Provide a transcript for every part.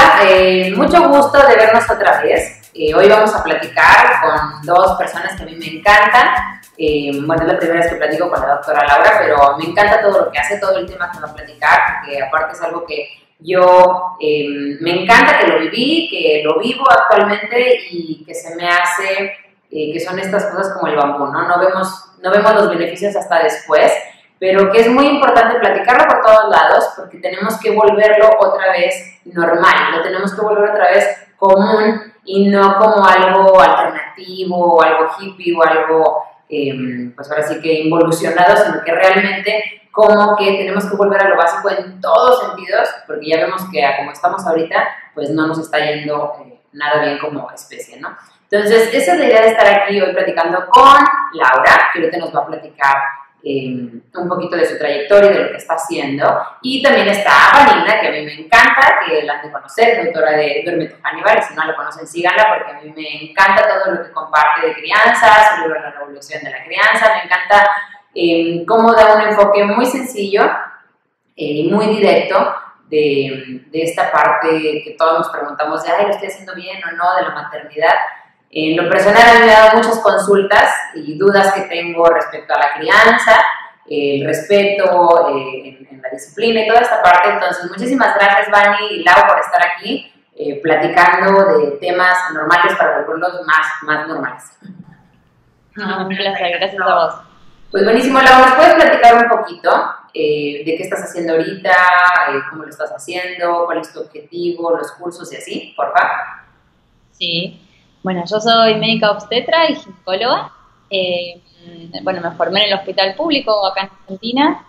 Hola, mucho gusto de vernos otra vez. Hoy vamos a platicar con dos personas que a mí me encantan. Bueno, es la primera vez que platico con la doctora Laura, pero me encanta todo lo que hace, todo el tema que va a platicar, porque aparte es algo que yo me encanta, que lo viví, que lo vivo actualmente y que se me hace, que son estas cosas como el bambú, ¿no? No vemos los beneficios hasta después, pero que es muy importante platicarlo por todos lados porque tenemos que volverlo otra vez normal, lo tenemos que volver otra vez común y no como algo alternativo o algo hippie o algo, pues ahora sí que involucionado, sino que realmente como que tenemos que volver a lo básico en todos sentidos, porque ya vemos que como estamos ahorita, pues no nos está yendo nada bien como especie, ¿no? Entonces, esa es la idea de estar aquí hoy platicando con Laura, que ahorita nos va a platicar un poquito de su trayectoria, de lo que está haciendo. Y también está Vanina, que a mí me encanta, que la han de conocer, doctora de Duerme tu Hannibal. Si no la conocen, síganla, porque a mí me encanta todo lo que comparte de crianza, su libro La Revolución de la Crianza. Me encanta cómo da un enfoque muy sencillo y muy directo de esta parte que todos nos preguntamos de, ay, ¿lo estoy haciendo bien o no?, de la maternidad. En lo personal, a mí me ha dado muchas consultas y dudas que tengo respecto a la crianza, el respeto en la disciplina y toda esta parte. Entonces, muchísimas gracias, Vani y Lau, por estar aquí platicando de temas normales para volverlos más normales. Un placer, gracias a vos. Pues buenísimo, Lau, ¿nos puedes platicar un poquito de qué estás haciendo ahorita, cómo lo estás haciendo, cuál es tu objetivo, los cursos y así, por favor? Sí, bueno, yo soy médica obstetra y ginecóloga. Bueno, me formé en el hospital público acá en Argentina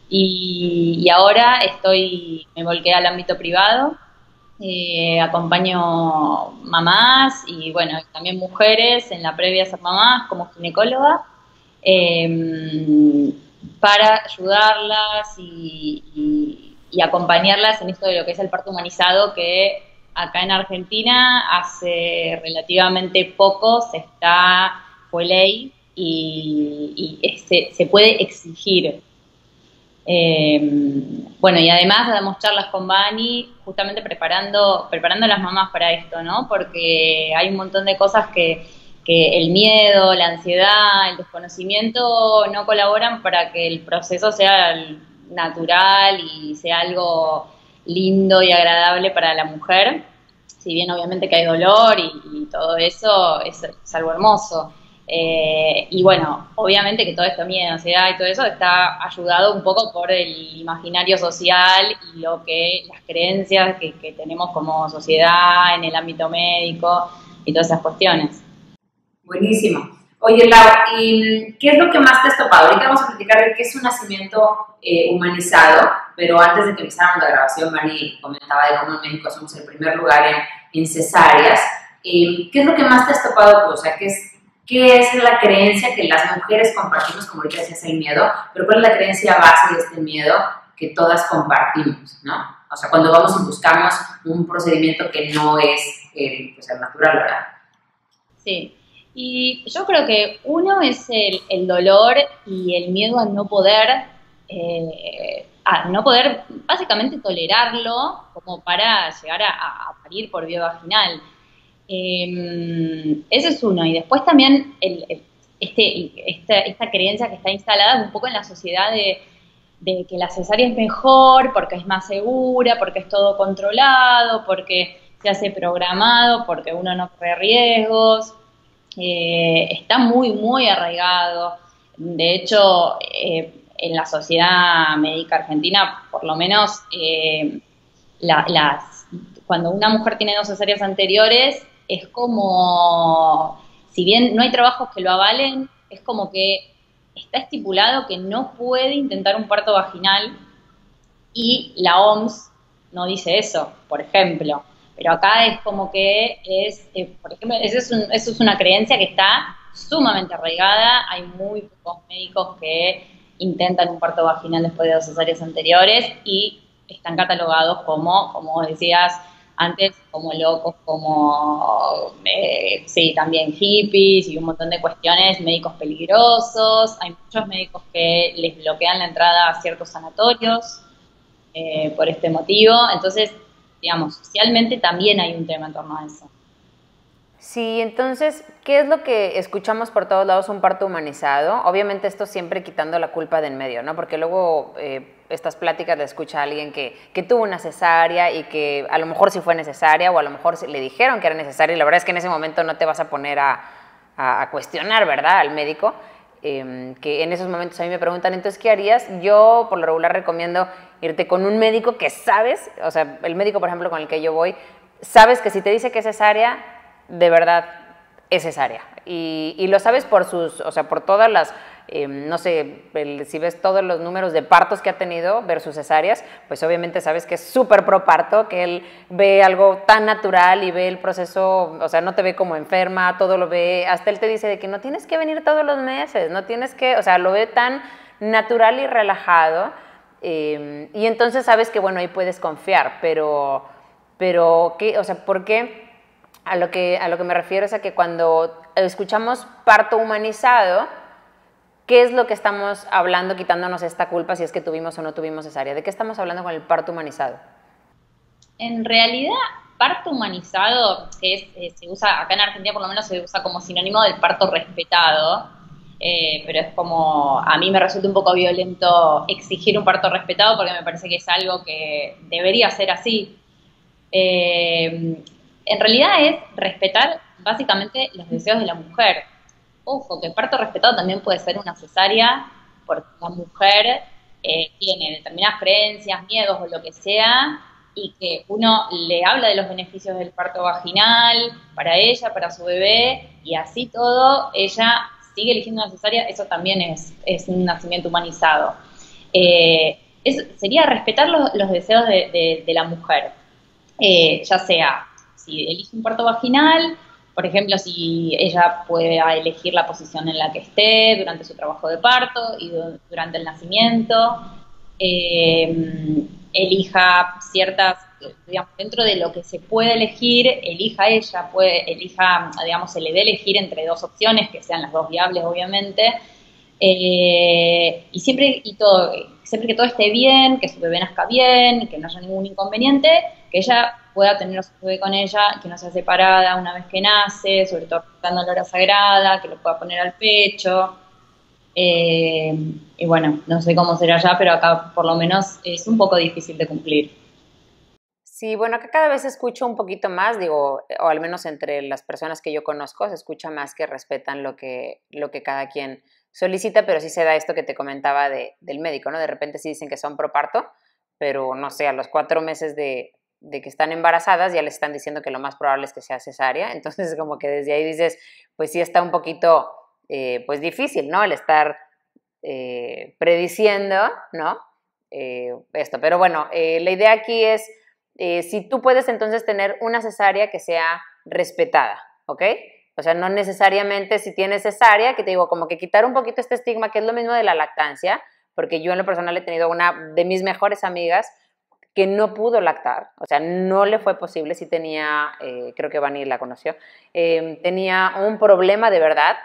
y ahora me volqué al ámbito privado. Acompaño mamás y bueno, también mujeres en la previa a ser mamás como ginecóloga. Para ayudarlas y acompañarlas en esto de lo que es el parto humanizado, que acá en Argentina hace relativamente poco fue ley y se puede exigir. Bueno, y además damos charlas con Bani, justamente preparando a las mamás para esto, ¿no? Porque hay un montón de cosas que el miedo, la ansiedad, el desconocimiento no colaboran para que el proceso sea natural y sea algo lindo y agradable para la mujer. Si bien obviamente que hay dolor y todo eso es algo hermoso. Y bueno, obviamente que todo esto, miedo, ansiedad y todo eso está ayudado un poco por el imaginario social y las creencias que tenemos como sociedad en el ámbito médico y todas esas cuestiones. Buenísimo. Oye, Lau, ¿y qué es lo que más te has topado? Ahorita vamos a platicar de qué es un nacimiento humanizado, pero antes de que empezáramos la grabación, Mani comentaba de cómo en México somos el primer lugar en cesáreas. ¿Qué es lo que más te has topado tú? O sea, ¿qué es la creencia que las mujeres compartimos, como ahorita decías, el miedo, pero cuál es la creencia base de este miedo que todas compartimos, ¿no? O sea, cuando vamos y buscamos un procedimiento que no es pues el natural, ¿verdad? Sí. Y yo creo que uno es el dolor y el miedo a no poder básicamente tolerarlo como para llegar a parir por vía vaginal. Ese es uno. Y después también esta creencia que está instalada un poco en la sociedad de que la cesárea es mejor, porque es más segura, porque es todo controlado, porque se hace programado, porque uno no corre riesgos. Está muy arraigado. De hecho, en la sociedad médica argentina, por lo menos, cuando una mujer tiene 2 cesáreas anteriores, es como, si bien no hay trabajos que lo avalen, es como que está estipulado que no puede intentar un parto vaginal y la OMS no dice eso, por ejemplo. Pero acá es como que por ejemplo, eso es una creencia que está sumamente arraigada. Hay muy pocos médicos que intentan un parto vaginal después de 2 cesáreas anteriores y están catalogados como decías antes, como locos, sí, también hippies y un montón de cuestiones, médicos peligrosos. Hay muchos médicos que les bloquean la entrada a ciertos sanatorios por este motivo. Entonces, digamos, socialmente también hay un tema en torno a eso. Sí, entonces, ¿qué es lo que escuchamos por todos lados? Un parto humanizado. Obviamente esto siempre quitando la culpa de en medio, ¿no? Porque luego estas pláticas le escucha a alguien que tuvo una cesárea y que a lo mejor sí fue necesaria o a lo mejor le dijeron que era necesaria y la verdad es que en ese momento no te vas a poner a cuestionar, ¿verdad? Al médico. Que en esos momentos a mí me preguntan, entonces, ¿qué harías? Yo, por lo regular, recomiendo irte con un médico que sabes, o sea, el médico, por ejemplo, con el que yo voy, sabes que si te dice que es cesárea, de verdad es cesárea. Y lo sabes por sus, o sea, por todas las, no sé, si ves todos los números de partos que ha tenido versus cesáreas, pues obviamente sabes que es súper pro parto, que él ve algo tan natural y ve el proceso, o sea, no te ve como enferma, todo lo ve, hasta él te dice de que no tienes que venir todos los meses, no tienes que, o sea, lo ve tan natural y relajado, y entonces sabes que, bueno, ahí puedes confiar, pero ¿qué? O sea, ¿por qué? A lo que me refiero es a que cuando escuchamos parto humanizado, ¿qué es lo que estamos hablando quitándonos esta culpa si es que tuvimos o no tuvimos cesárea? ¿De qué estamos hablando con el parto humanizado? En realidad, parto humanizado, que se usa, acá en Argentina por lo menos se usa como sinónimo del parto respetado, pero es como, a mí me resulta un poco violento exigir un parto respetado porque me parece que es algo que debería ser así. En realidad es respetar básicamente los deseos de la mujer. Ojo, que parto respetado también puede ser una cesárea porque la mujer tiene determinadas creencias, miedos o lo que sea, y que uno le habla de los beneficios del parto vaginal para ella, para su bebé, y así todo, ella sigue eligiendo una cesárea, eso también es un nacimiento humanizado. Sería respetar los deseos de la mujer, ya sea si elige un parto vaginal, por ejemplo, si ella puede elegir la posición en la que esté durante su trabajo de parto y durante el nacimiento, elija ciertas, digamos, dentro de lo que se puede elegir, elija ella, digamos, se le dé elegir entre dos opciones, que sean las dos viables, obviamente, y siempre que todo esté bien, que su bebé nazca bien, que no haya ningún inconveniente, que ella pueda tener a su bebé con ella, que no sea separada una vez que nace, sobre todo respetando la hora sagrada, que lo pueda poner al pecho. Y bueno, no sé cómo será allá, pero acá por lo menos es un poco difícil de cumplir. Sí, bueno, acá cada vez escucho un poquito más, digo, o al menos entre las personas que yo conozco, se escucha más que respetan lo que cada quien solicita, pero sí se da esto que te comentaba del médico, ¿no? De repente sí dicen que son pro parto, pero no sé, a los 4 meses de que están embarazadas ya les están diciendo que lo más probable es que sea cesárea, entonces como que desde ahí dices, pues sí está un poquito, pues difícil, ¿no? El estar prediciendo, ¿no? Esto, pero bueno, la idea aquí es si tú puedes entonces tener una cesárea que sea respetada, ¿ok? O sea, no necesariamente si tienes cesárea, que te digo, como que quitar un poquito este estigma, que es lo mismo de la lactancia, porque yo en lo personal he tenido una de mis mejores amigas que no pudo lactar, o sea, no le fue posible, sí tenía, creo que Vani la conoció, tenía un problema de verdad,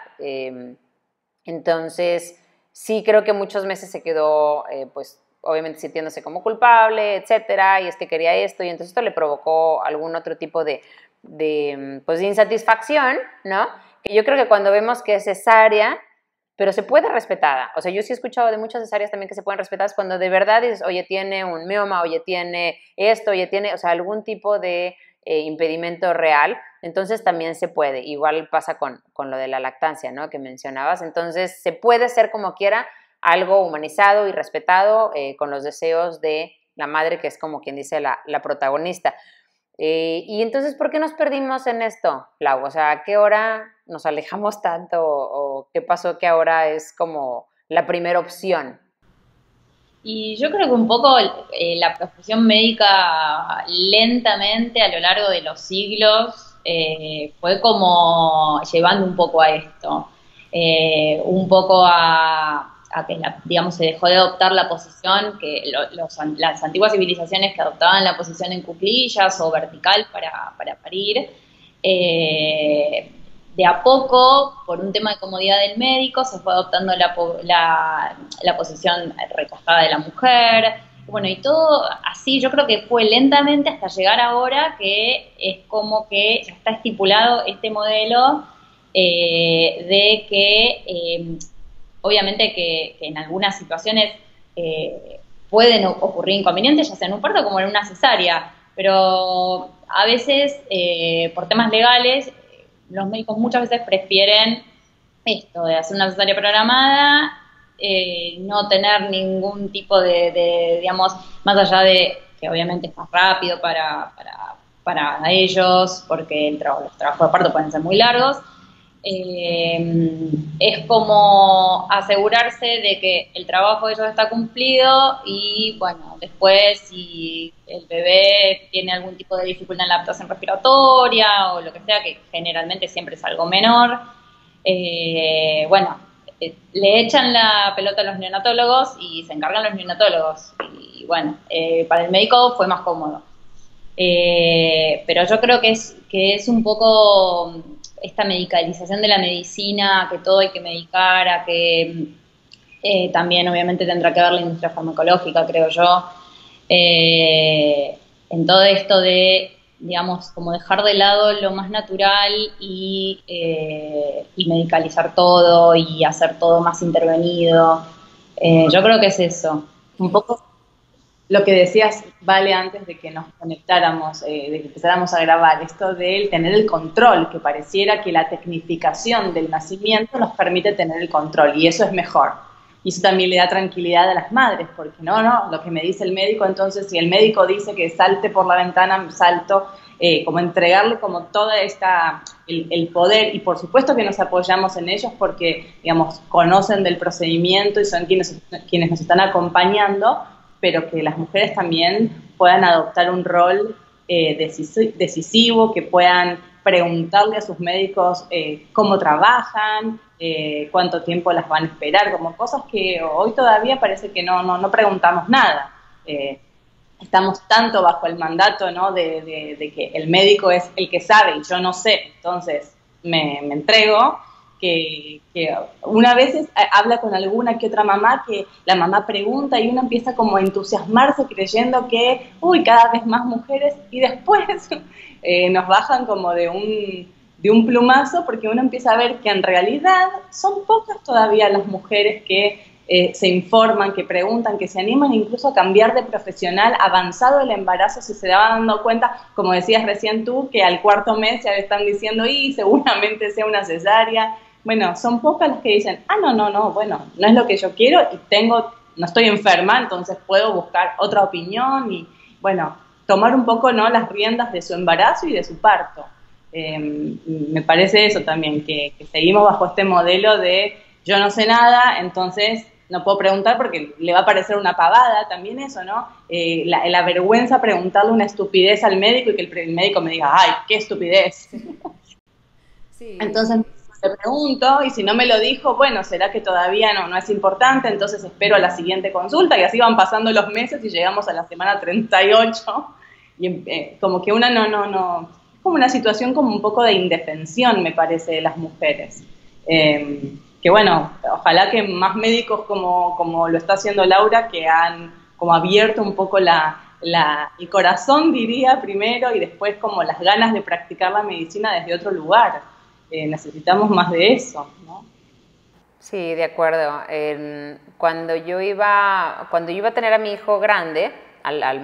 entonces sí creo que muchos meses se quedó, pues, obviamente sintiéndose como culpable, etcétera, y es que quería esto, y entonces esto le provocó algún otro tipo pues, de insatisfacción, ¿no? Que yo creo que cuando vemos que es cesárea, pero se puede respetada, o sea, yo sí he escuchado de muchas cesáreas también que se pueden respetar cuando de verdad dices, oye, tiene un mioma, oye, tiene esto, oye, tiene, o sea, algún tipo de impedimento real, entonces también se puede, igual pasa con lo de la lactancia, ¿no? Que mencionabas, entonces se puede ser como quiera, algo humanizado y respetado con los deseos de la madre, que es como quien dice la protagonista. Y entonces, ¿por qué nos perdimos en esto, Lau? O sea, ¿a qué hora nos alejamos tanto o qué pasó que ahora es como la primera opción? Y yo creo que un poco la profesión médica lentamente a lo largo de los siglos fue como llevando un poco a esto, un poco a que, digamos, se dejó de adoptar la posición, que las antiguas civilizaciones que adoptaban la posición en cuclillas o vertical para parir, de a poco, por un tema de comodidad del médico, se fue adoptando la posición recostada de la mujer, Bueno, y todo así, yo creo que fue lentamente hasta llegar ahora que es como que ya está estipulado este modelo de que obviamente que en algunas situaciones pueden ocurrir inconvenientes, ya sea en un parto como en una cesárea, pero a veces por temas legales los médicos muchas veces prefieren esto de hacer una cesárea programada, no tener ningún tipo digamos, más allá de que obviamente es más rápido para ellos, porque los trabajos de parto pueden ser muy largos, es como asegurarse de que el trabajo de ellos está cumplido y bueno, después si el bebé tiene algún tipo de dificultad en la adaptación respiratoria o lo que sea, que generalmente siempre es algo menor, bueno, le echan la pelota a los neonatólogos y se encargan los neonatólogos y bueno, para el médico fue más cómodo. Pero yo creo que es un poco esta medicalización de la medicina, que todo hay que medicar, a que también obviamente tendrá que ver la industria farmacológica, creo yo, en todo esto de, digamos, como dejar de lado lo más natural y medicalizar todo y hacer todo más intervenido. Yo creo que es eso. Un poco lo que decías, Vale, antes de que nos conectáramos, de que empezáramos a grabar, esto de tener el control, que pareciera que la tecnificación del nacimiento nos permite tener el control, y eso es mejor. Y eso también le da tranquilidad a las madres, porque no, lo que me dice el médico, entonces si el médico dice que salte por la ventana, salto, como entregarle como toda el poder, y por supuesto que nos apoyamos en ellos porque, digamos, conocen del procedimiento y son quienes nos están acompañando, pero que las mujeres también puedan adoptar un rol decisivo, que puedan preguntarle a sus médicos cómo trabajan, cuánto tiempo las van a esperar, como cosas que hoy todavía parece que no preguntamos nada. Estamos tanto bajo el mandato, ¿no?, de que el médico es el que sabe y yo no sé, entonces me entrego, que una vez habla con alguna que otra mamá, que la mamá pregunta y uno empieza como a entusiasmarse creyendo que, cada vez más mujeres, y después nos bajan como de un plumazo, porque uno empieza a ver que en realidad son pocas todavía las mujeres que se informan, que preguntan, que se animan incluso a cambiar de profesional avanzado el embarazo, si se daban dando cuenta, como decías recién tú, que al 4.º mes ya le están diciendo, y seguramente sea una cesárea. Bueno, son pocas las que dicen, bueno, no es lo que yo quiero y no estoy enferma, entonces puedo buscar otra opinión y, bueno, tomar un poco, ¿no?, las riendas de su embarazo y de su parto. Me parece eso también, que seguimos bajo este modelo de yo no sé nada, entonces no puedo preguntar porque le va a parecer una pavada, también eso, ¿no? La vergüenza preguntarle una estupidez al médico y que el médico me diga, ¡ay, qué estupidez! Sí. Entonces le pregunto, y si no me lo dijo, bueno, será que todavía no es importante, entonces espero a la siguiente consulta, y así van pasando los meses y llegamos a la semana 38, y como que una es como una situación como un poco de indefensión, me parece, de las mujeres. Que bueno, ojalá que más médicos como lo está haciendo Laura, que han como abierto un poco el corazón, diría, primero, y después como las ganas de practicar la medicina desde otro lugar. Necesitamos más de eso, ¿no? Sí, de acuerdo. Cuando yo iba a tener a mi hijo grande,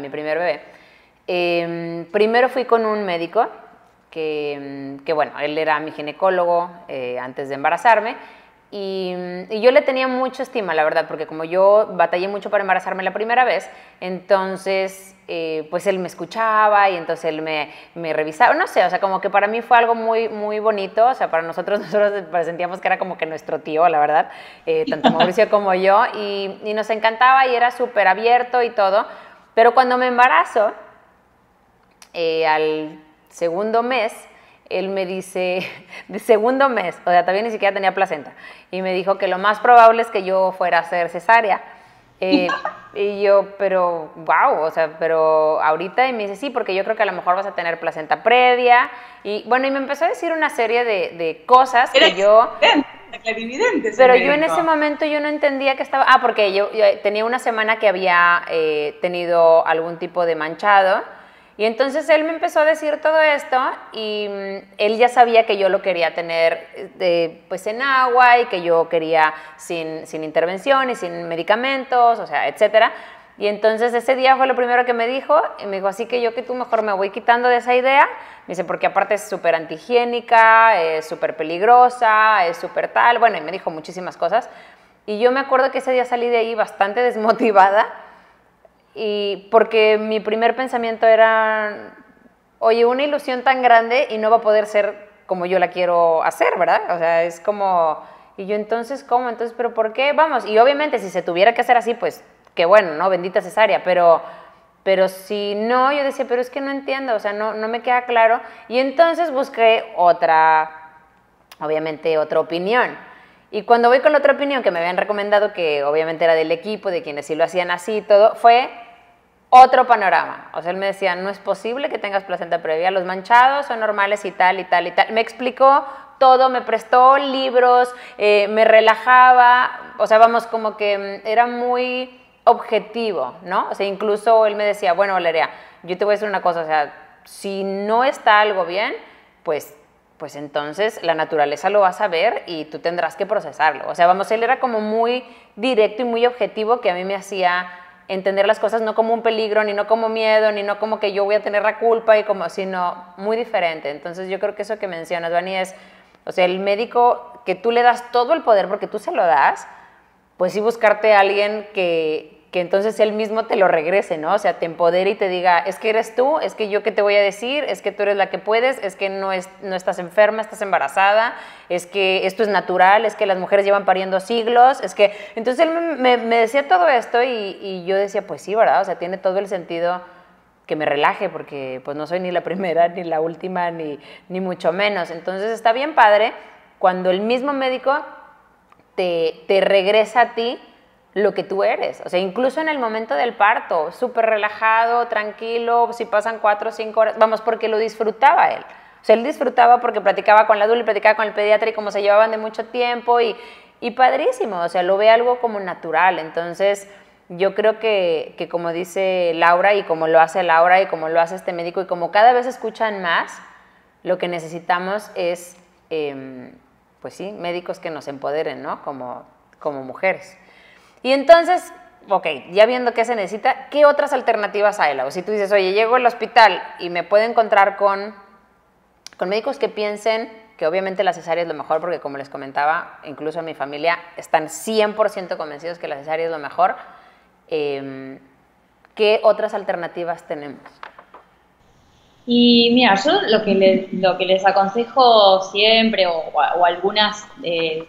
mi primer bebé, primero fui con un médico que bueno, él era mi ginecólogo antes de embarazarme, y yo le tenía mucha estima, la verdad, porque como yo batallé mucho para embarazarme la primera vez, entonces pues él me escuchaba y entonces él me revisaba, no sé, o sea, como que para mí fue algo muy, muy bonito, o sea, para nosotros sentíamos que era como que nuestro tío, la verdad, tanto Mauricio como yo, y nos encantaba y era súper abierto y todo, pero cuando me embarazo, al segundo mes, él me dice, de segundo mes, o sea, todavía ni siquiera tenía placenta, y me dijo que lo más probable es que yo fuera a hacer cesárea. Y yo, pero, wow, o sea, pero ahorita, y me dice, sí, porque yo creo que a lo mejor vas a tener placenta previa, y bueno, y me empezó a decir una serie de cosas que yo... clarividente. Pero yo en ese momento yo no entendía que estaba... porque yo tenía una semana que había tenido algún tipo de manchado, y entonces él me empezó a decir todo esto, y él ya sabía que yo lo quería tener pues en agua, y que yo quería sin intervención y sin medicamentos, o sea, etcétera. Y entonces ese día fue lo primero que me dijo, y me dijo, así que yo que tú mejor me voy quitando de esa idea. Me dice, porque aparte es súper antihigiénica, es súper peligrosa, es súper tal, bueno, y me dijo muchísimas cosas. Y yo me acuerdo que ese día salí de ahí bastante desmotivada, y porque mi primer pensamiento era, oye, una ilusión tan grande y no va a poder ser como yo la quiero hacer, ¿verdad? O sea, es como, y yo entonces, ¿cómo? Entonces, ¿pero por qué? Vamos, y obviamente si se tuviera que hacer así, pues, qué bueno, ¿no? Bendita cesárea, pero si no, yo decía, pero es que no entiendo, o sea, no me queda claro. Y entonces busqué obviamente otra opinión. Y cuando voy con la otra opinión, que me habían recomendado, que obviamente era del equipo, de quienes sí lo hacían así y todo, fue otro panorama. O sea, él me decía, no es posible que tengas placenta previa, los manchados son normales y tal, y tal, y tal. Me explicó todo, me prestó libros, me relajaba, o sea, vamos, como que era muy objetivo, ¿no? O sea, incluso él me decía, bueno, Valeria, yo te voy a decir una cosa, o sea, si no está algo bien, pues entonces la naturaleza lo va a saber y tú tendrás que procesarlo. O sea, vamos, él era como muy directo y muy objetivo, que a mí me hacía entender las cosas no como un peligro, ni no como miedo, ni no como que yo voy a tener la culpa, sino muy diferente. Entonces yo creo que eso que mencionas, Vani, es, o sea, el médico que tú le das todo el poder porque tú se lo das, pues sí buscarte a alguien que entonces él mismo te lo regrese, ¿no? O sea, te empodere y te diga, es que eres tú, es que yo qué te voy a decir, es que tú eres la que puedes, es que no estás enferma, estás embarazada, es que esto es natural, es que las mujeres llevan pariendo siglos, es que... Entonces él me decía todo esto y yo decía, pues sí, ¿verdad? O sea, tiene todo el sentido que me relaje, porque pues no soy ni la primera, ni la última, ni mucho menos. Entonces está bien padre cuando el mismo médico te regresa a ti lo que tú eres, o sea, incluso en el momento del parto, súper relajado, tranquilo, si pasan 4 o 5 horas, vamos, porque lo disfrutaba él, o sea, él disfrutaba porque platicaba con la doula y platicaba con el pediatra y como se llevaban de mucho tiempo y padrísimo, o sea, lo ve algo como natural. Entonces yo creo que como dice Laura y como lo hace Laura y como lo hace este médico y como cada vez escuchan más, lo que necesitamos es, pues sí, médicos que nos empoderen, ¿no? Como mujeres. Y entonces, ok, ya viendo qué se necesita, ¿qué otras alternativas hay? O si tú dices, oye, llego al hospital y me puedo encontrar con médicos que piensen que obviamente la cesárea es lo mejor, porque como les comentaba, incluso en mi familia están 100% convencidos que la cesárea es lo mejor. ¿Qué otras alternativas tenemos? Y mira, yo lo que les aconsejo siempre, o algunas de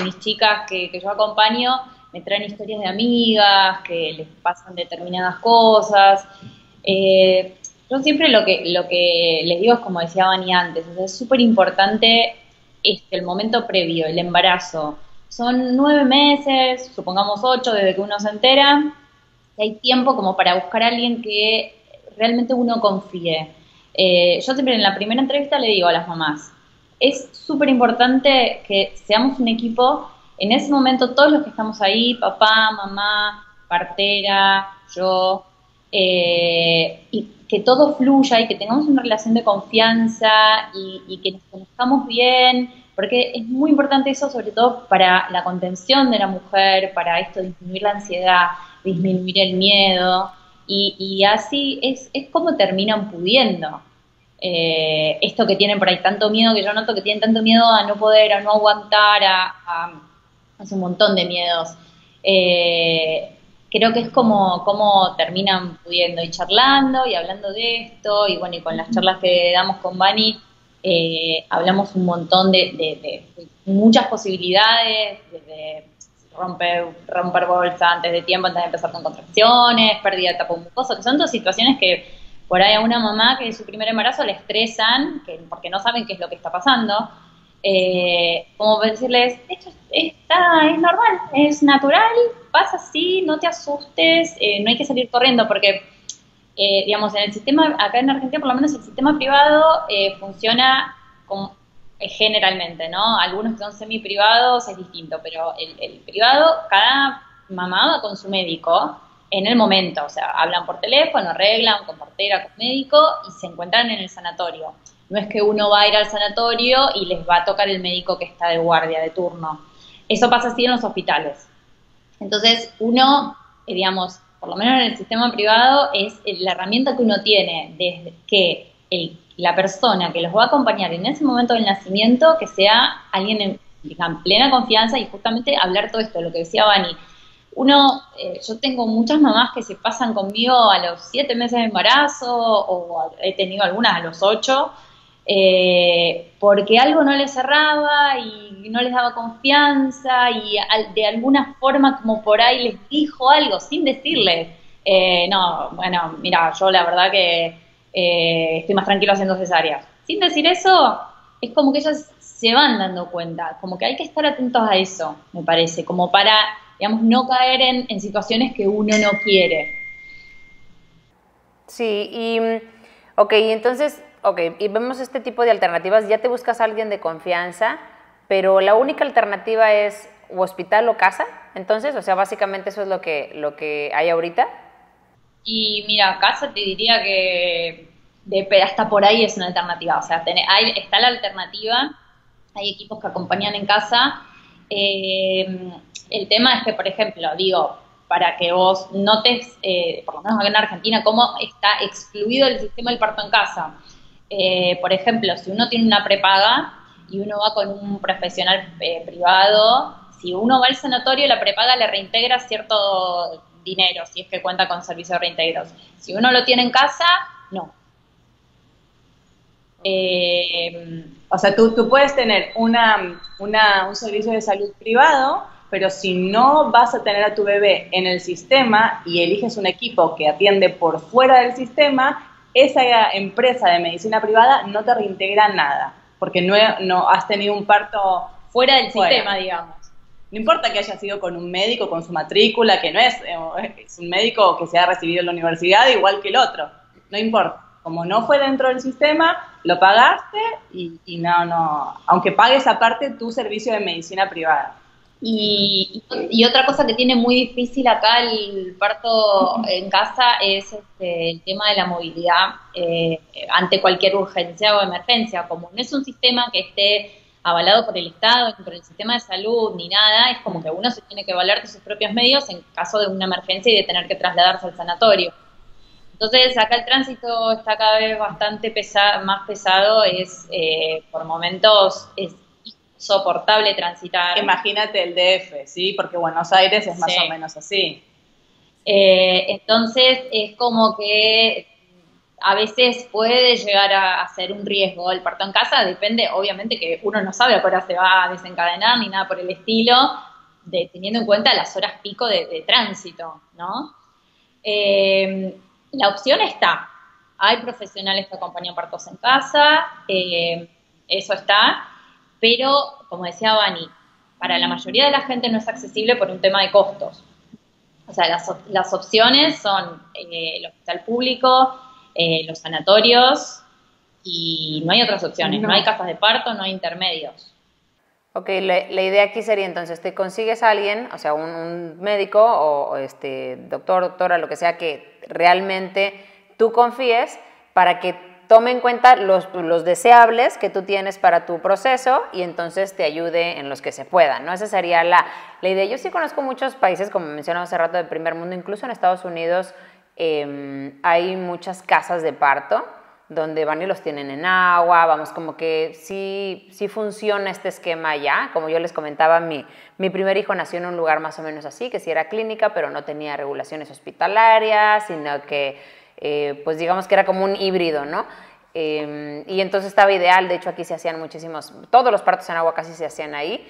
mis chicas que yo acompaño, me traen historias de amigas que les pasan determinadas cosas. Yo siempre lo que les digo es como decía Vani antes, o sea, es súper importante el momento previo, el embarazo. Son 9 meses, supongamos 8 desde que uno se entera, y hay tiempo como para buscar a alguien que realmente uno confíe. Yo siempre en la primera entrevista le digo a las mamás, es súper importante que seamos un equipo. En ese momento todos los que estamos ahí, papá, mamá, partera, yo, y que todo fluya y que tengamos una relación de confianza y que nos conozcamos bien, porque es muy importante eso, sobre todo para la contención de la mujer, para esto, disminuir la ansiedad, disminuir el miedo, y así es como terminan pudiendo. Esto que tienen por ahí tanto miedo, que yo noto que tienen tanto miedo a no poder, a no aguantar, hace un montón de miedos. Creo que es como terminan pudiendo y charlando y hablando de esto, y bueno, y con las charlas que damos con Vani, hablamos un montón de muchas posibilidades, de romper bolsa antes de tiempo, antes de empezar con contracciones, pérdida de tapo mucoso, que son dos situaciones que por ahí a una mamá que en su primer embarazo le estresan, porque no saben qué es lo que está pasando. Como decirles, esto es normal, es natural, pasa así, no te asustes, no hay que salir corriendo, porque, digamos, en el sistema, acá en Argentina por lo menos el sistema privado funciona generalmente, ¿no? Algunos que son semi-privados es distinto, pero el privado, cada mamá va con su médico en el momento, o sea, hablan por teléfono, arreglan con partera, con médico y se encuentran en el sanatorio. No es que uno va a ir al sanatorio y les va a tocar el médico que está de guardia, de turno. Eso pasa así en los hospitales. Entonces, uno, digamos, por lo menos en el sistema privado, es la herramienta que uno tiene desde que la persona que los va a acompañar en ese momento del nacimiento, que sea alguien en plena confianza y justamente hablar todo esto, lo que decía Vani. Yo tengo muchas mamás que se pasan conmigo a los 7 meses de embarazo o he tenido algunas a los 8, porque algo no les cerraba y no les daba confianza y de alguna forma como por ahí les dijo algo sin decirles, no, bueno, mira, yo la verdad que estoy más tranquilo haciendo cesáreas. Sin decir eso, es como que ellas se van dando cuenta, como que hay que estar atentos a eso, me parece, como para, digamos, no caer en situaciones que uno no quiere. Sí, ok, entonces, y vemos este tipo de alternativas, ya te buscas a alguien de confianza, pero la única alternativa es o hospital o casa, entonces, o sea, básicamente eso es lo que hay ahorita. Y mira, casa te diría que hasta por ahí es una alternativa, o sea, está la alternativa, hay equipos que acompañan en casa. El tema es que, por ejemplo, digo, para que vos notes, por lo menos acá en Argentina, cómo está excluido el sistema del parto en casa. Por ejemplo, si uno tiene una prepaga y uno va con un profesional privado, si uno va al sanatorio, la prepaga le reintegra cierto dinero, si es que cuenta con servicio de reintegros. Si uno lo tiene en casa, no. O sea, tú puedes tener un servicio de salud privado, pero si no vas a tener a tu bebé en el sistema y eliges un equipo que atiende por fuera del sistema, esa empresa de medicina privada no te reintegra nada, porque no has tenido un parto fuera del sistema, digamos. No importa que haya sido con un médico, con su matrícula, que no es un médico que se ha recibido en la universidad igual que el otro, no importa. Como no fue dentro del sistema, lo pagaste y no, aunque pagues aparte tu servicio de medicina privada. Y otra cosa que tiene muy difícil acá el parto en casa es el tema de la movilidad ante cualquier urgencia o emergencia. Como no es un sistema que esté avalado por el Estado, ni por el sistema de salud, ni nada, es como que uno se tiene que valer de sus propios medios en caso de una emergencia y de tener que trasladarse al sanatorio. Entonces, acá el tránsito está cada vez bastante más pesado, por momentos es insoportable transitar. Imagínate el DF, ¿sí? Porque Buenos Aires es más o menos así. Entonces, es como que a veces puede llegar a ser un riesgo el parto en casa, depende, obviamente que uno no sabe a qué hora se va a desencadenar ni nada por el estilo, teniendo en cuenta las horas pico de tránsito, ¿no? La opción está. Hay profesionales que acompañan partos en casa, eso está, pero, como decía Vani, para la mayoría de la gente no es accesible por un tema de costos. O sea, las opciones son el hospital público, los sanatorios, y no hay otras opciones, no hay casas de parto, no hay intermedios. Ok, la idea aquí sería entonces, te consigues a alguien, o sea, un médico o doctor, doctora, lo que sea, que realmente tú confíes para que tome en cuenta los deseables que tú tienes para tu proceso y entonces te ayude en los que se puedan, ¿no? Esa sería la idea. Yo sí conozco muchos países, como mencionaba hace rato, de primer mundo, incluso en Estados Unidos hay muchas casas de parto, donde van y los tienen en agua, vamos, como que sí funciona este esquema ya. Como yo les comentaba, mi primer hijo nació en un lugar más o menos así, que sí era clínica, pero no tenía regulaciones hospitalarias, sino que, pues digamos que era como un híbrido, ¿no? Y entonces estaba ideal, de hecho aquí se hacían muchísimos, todos los partos en agua casi se hacían ahí,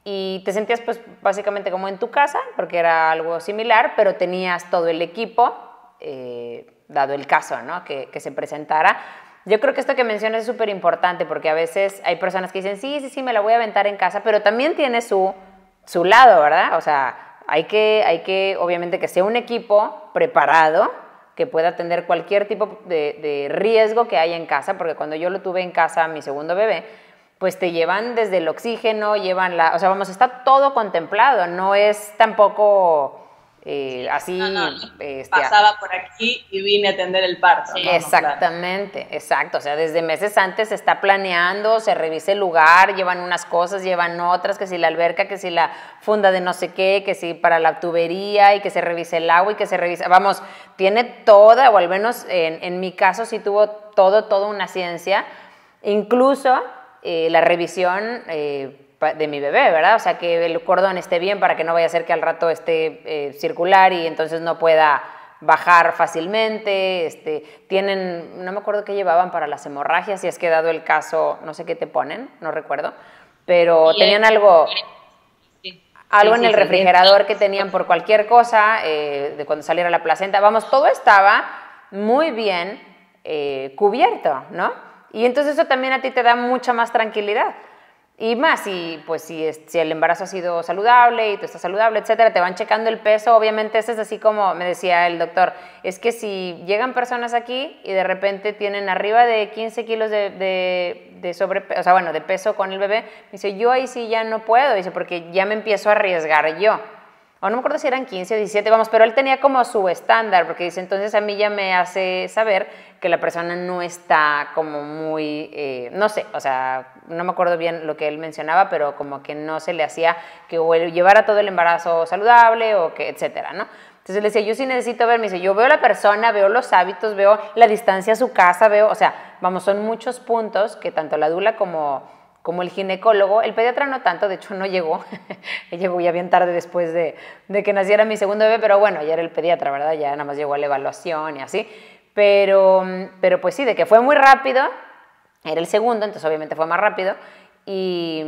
y te sentías pues básicamente como en tu casa, porque era algo similar, pero tenías todo el equipo, dado el caso, ¿no? que se presentara. Yo creo que esto que mencionas es súper importante porque a veces hay personas que dicen, sí, me la voy a aventar en casa, pero también tiene su lado, ¿verdad? O sea, hay que obviamente que sea un equipo preparado que pueda atender cualquier tipo de riesgo que haya en casa, porque cuando yo lo tuve en casa, mi segundo bebé, pues te llevan desde el oxígeno, o sea, vamos, está todo contemplado, no es tampoco así. Pasaba por aquí y vine a atender el parto. Sí, exactamente, claro. Exacto, o sea, desde meses antes se está planeando, se revisa el lugar, llevan unas cosas, llevan otras, que si la alberca, que si la funda de no sé qué, que si para la tubería, y que se revise el agua, y que se revise, vamos, tiene toda, o al menos en mi caso sí tuvo toda una ciencia, incluso la revisión de mi bebé, ¿verdad? O sea, que el cordón esté bien para que no vaya a ser que al rato esté circular y entonces no pueda bajar fácilmente. Tienen, no me acuerdo qué llevaban para las hemorragias, si es que dado el caso, no sé qué te ponen, no recuerdo, pero tenían algo en el refrigerador que tenían por cualquier cosa, de cuando saliera la placenta. Vamos, todo estaba muy bien cubierto, ¿no? Y entonces eso también a ti te da mucha más tranquilidad. Y más, si el embarazo ha sido saludable y tú estás saludable, etcétera, te van checando el peso. Obviamente, eso es así como me decía el doctor, es que si llegan personas aquí y de repente tienen arriba de 15 kilos de sobrepeso, o sea, bueno, de peso con el bebé, dice, yo ahí sí ya no puedo, dice, porque ya me empiezo a arriesgar yo. O no me acuerdo si eran 15 o 17, vamos, pero él tenía como su estándar, porque dice, entonces a mí ya me hace saber que la persona no está como muy, no sé, o sea, no me acuerdo bien lo que él mencionaba, pero como que no se le hacía que o él llevara todo el embarazo saludable o que, etcétera, ¿no? Entonces le decía, yo sí necesito ver, me dice, yo veo la persona, veo los hábitos, veo la distancia a su casa, veo, o sea, vamos, son muchos puntos que tanto la dula como el ginecólogo, el pediatra no tanto, de hecho no llegó, llegó ya bien tarde después de que naciera mi segundo bebé, pero bueno, ya era el pediatra, ¿verdad? Ya nada más llegó a la evaluación y así, pero pues sí, de que fue muy rápido, era el segundo, entonces obviamente fue más rápido, y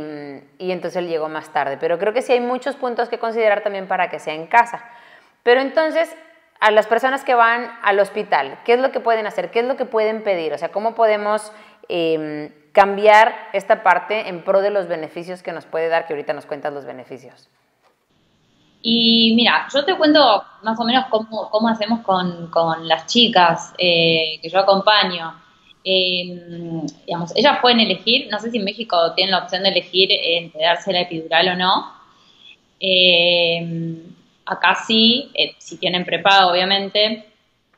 entonces él llegó más tarde, pero creo que sí hay muchos puntos que considerar también para que sea en casa. Pero entonces, a las personas que van al hospital, ¿qué es lo que pueden hacer? ¿Qué es lo que pueden pedir? O sea, ¿cómo podemos cambiar esta parte en pro de los beneficios que nos puede dar, que ahorita nos cuentas los beneficios? Y mira, yo te cuento más o menos cómo hacemos con las chicas que yo acompaño. Digamos, ellas pueden elegir, no sé si en México tienen la opción de elegir entre darse la epidural o no. Acá sí, si tienen prepago, obviamente.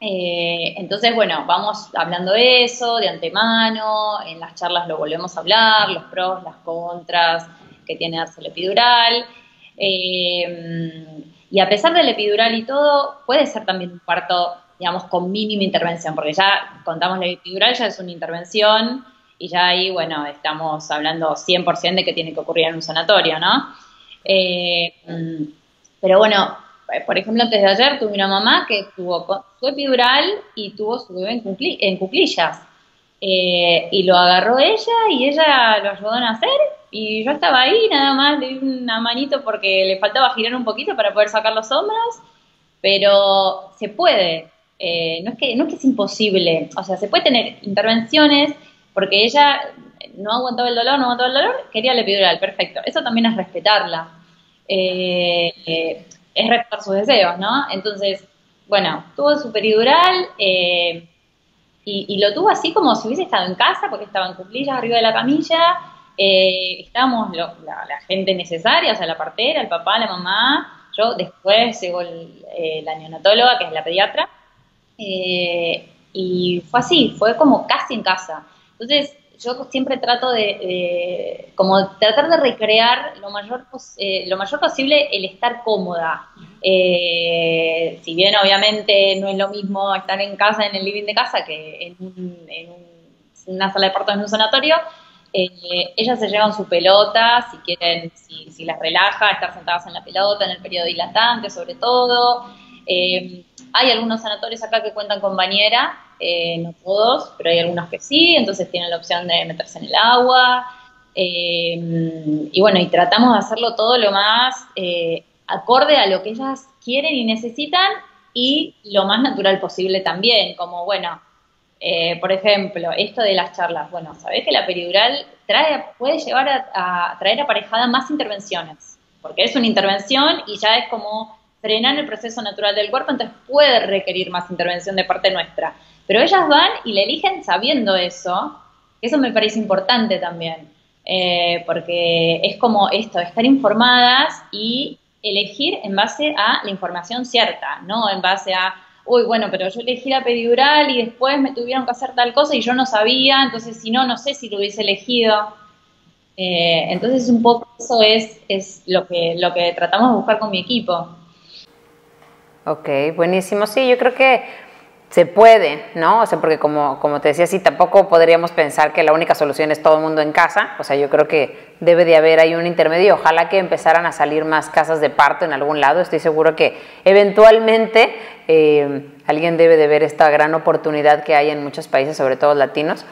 Entonces, bueno, vamos hablando de eso de antemano, en las charlas lo volvemos a hablar, los pros, las contras que tiene darse la epidural. Y a pesar de la epidural y todo, puede ser también un parto, digamos, con mínima intervención, porque ya contamos la epidural, ya es una intervención, y ya ahí, bueno, estamos hablando 100% de que tiene que ocurrir en un sanatorio, ¿no? Pero bueno, por ejemplo, antes de ayer tuve una mamá que tuvo su epidural y tuvo su bebé en cuclillas. Y lo agarró ella y ella lo ayudó a nacer y yo estaba ahí, nada más le di una manito porque le faltaba girar un poquito para poder sacar los hombros, pero se puede. No es que es imposible, o sea, se puede tener intervenciones porque ella no aguantaba el dolor, quería la epidural, perfecto. Eso también es respetarla. Es respetar sus deseos, ¿no? Entonces, bueno, tuvo su peridural y lo tuvo así como si hubiese estado en casa, porque estaba en cuclillas arriba de la camilla, estábamos la gente necesaria, o sea, la partera, el papá, la mamá, yo, después llegó la neonatóloga, que es la pediatra, y fue así, fue como casi en casa. Entonces, yo siempre trato de como tratar de recrear lo mayor posible el estar cómoda. Si bien obviamente no es lo mismo estar en casa, en el living de casa, que en una sala de partos en un sanatorio, ellas se llevan su pelota, si quieren, si las relaja, estar sentadas en la pelota, en el periodo dilatante sobre todo. Hay algunos sanatorios acá que cuentan con bañera, no todos, pero hay algunos que sí, entonces tienen la opción de meterse en el agua. Y bueno, y tratamos de hacerlo todo lo más acorde a lo que ellas quieren y necesitan y lo más natural posible también, como bueno, por ejemplo, esto de las charlas, bueno, sabés que la peridural puede llevar a traer aparejada más intervenciones, porque es una intervención y ya es como frenar el proceso natural del cuerpo, entonces puede requerir más intervención de parte nuestra. Pero ellas van y la eligen sabiendo eso, que eso me parece importante también. porque es como esto, estar informadas y elegir en base a la información cierta, no en base a, uy, bueno, pero yo elegí la peridural y después me tuvieron que hacer tal cosa y yo no sabía, entonces si no, no sé si lo hubiese elegido. Entonces un poco eso es lo que tratamos de buscar con mi equipo. Ok, buenísimo. Sí, yo creo que se puede, ¿no? O sea, porque como te decía, sí, tampoco podríamos pensar que la única solución es todo el mundo en casa. O sea, yo creo que debe de haber ahí un intermedio. Ojalá que empezaran a salir más casas de parto en algún lado. Estoy seguro que eventualmente alguien debe de ver esta gran oportunidad que hay en muchos países, sobre todo latinos,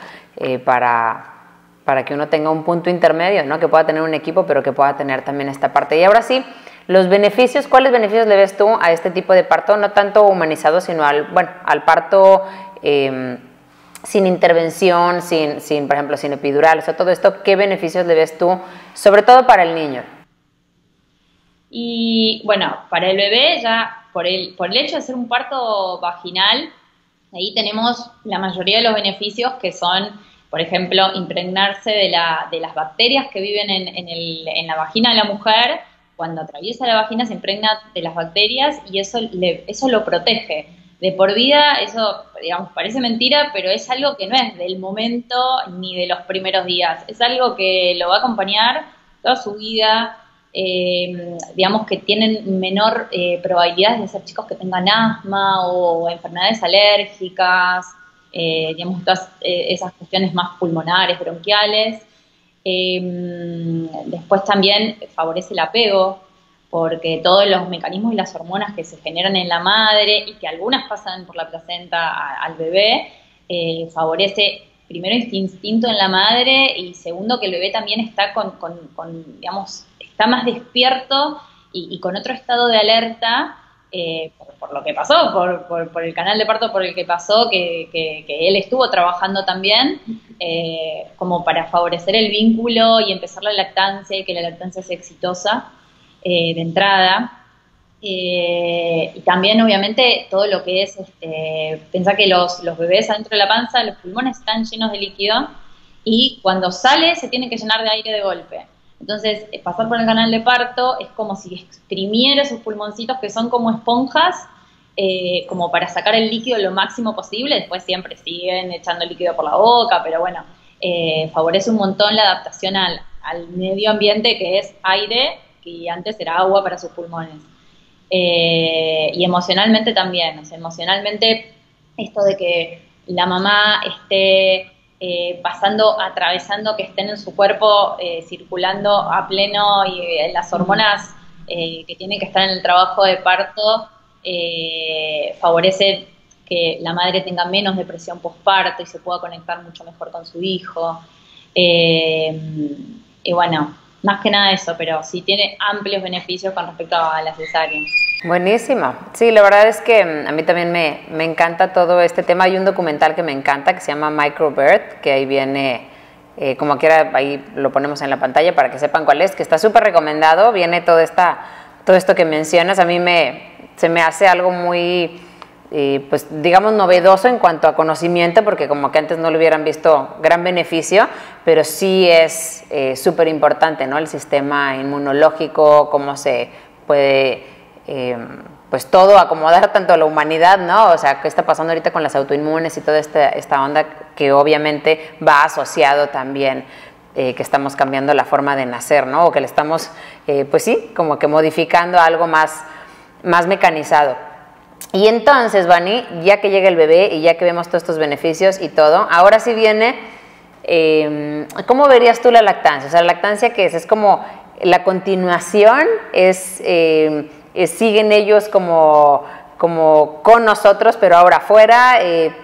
para que uno tenga un punto intermedio, ¿no? Que pueda tener un equipo, pero que pueda tener también esta parte. Y ahora sí, los beneficios, ¿cuáles beneficios le ves tú a este tipo de parto? No tanto humanizado, sino al parto sin intervención, sin, por ejemplo, sin epidural, o sea, todo esto, ¿qué beneficios le ves tú, sobre todo para el niño? Y bueno, para el bebé ya, por el hecho de ser un parto vaginal, ahí tenemos la mayoría de los beneficios que son, por ejemplo, impregnarse de las bacterias que viven en la vagina de la mujer. Cuando atraviesa la vagina se impregna de las bacterias y eso lo protege. De por vida, eso, digamos, parece mentira, pero es algo que no es del momento ni de los primeros días. Es algo que lo va a acompañar toda su vida. Digamos que tienen menor probabilidades de ser chicos que tengan asma o enfermedades alérgicas, digamos, todas esas cuestiones más pulmonares, bronquiales. Después también favorece el apego, porque todos los mecanismos y las hormonas que se generan en la madre y que algunas pasan por la placenta al bebé, favorece primero este instinto en la madre y segundo que el bebé también está digamos, está más despierto y con otro estado de alerta por lo que pasó, por el canal de parto por el que pasó, que él estuvo trabajando también, como para favorecer el vínculo y empezar la lactancia y que la lactancia sea exitosa de entrada. Y también obviamente todo lo que es, pensá que los bebés adentro de la panza, los pulmones están llenos de líquido y cuando sale se tiene que llenar de aire de golpe. Entonces, pasar por el canal de parto es como si exprimiera esos pulmoncitos que son como esponjas, como para sacar el líquido lo máximo posible. Después siempre siguen echando líquido por la boca, pero bueno, favorece un montón la adaptación al medio ambiente que es aire, que antes era agua para sus pulmones. Y emocionalmente también, o sea, emocionalmente esto de que la mamá esté atravesando, que estén en su cuerpo circulando a pleno y las hormonas que tienen que estar en el trabajo de parto favorece que la madre tenga menos depresión postparto y se pueda conectar mucho mejor con su hijo. Y bueno, más que nada eso, pero sí tiene amplios beneficios con respecto a la cesárea. Buenísimo. Sí, la verdad es que a mí también me encanta todo este tema. Hay un documental que me encanta que se llama Microbirth, que ahí viene, como quiera, ahí lo ponemos en la pantalla para que sepan cuál es, que está súper recomendado. Viene todo esto que mencionas. A mí se me hace algo muy, pues digamos, novedoso en cuanto a conocimiento, porque como que antes no lo hubieran visto gran beneficio, pero sí es súper importante, ¿no? El sistema inmunológico, cómo se puede pues todo acomodar tanto a la humanidad, ¿no? O sea, qué está pasando ahorita con las autoinmunes y toda esta onda que obviamente va asociado también, que estamos cambiando la forma de nacer, ¿no? O que le estamos, pues sí, como que modificando a algo más mecanizado. Y entonces, Vani, ya que llega el bebé y ya que vemos todos estos beneficios y todo, ahora sí viene, ¿cómo verías tú la lactancia? O sea, la lactancia, ¿qué es? Es como la continuación, siguen ellos como con nosotros, pero ahora afuera.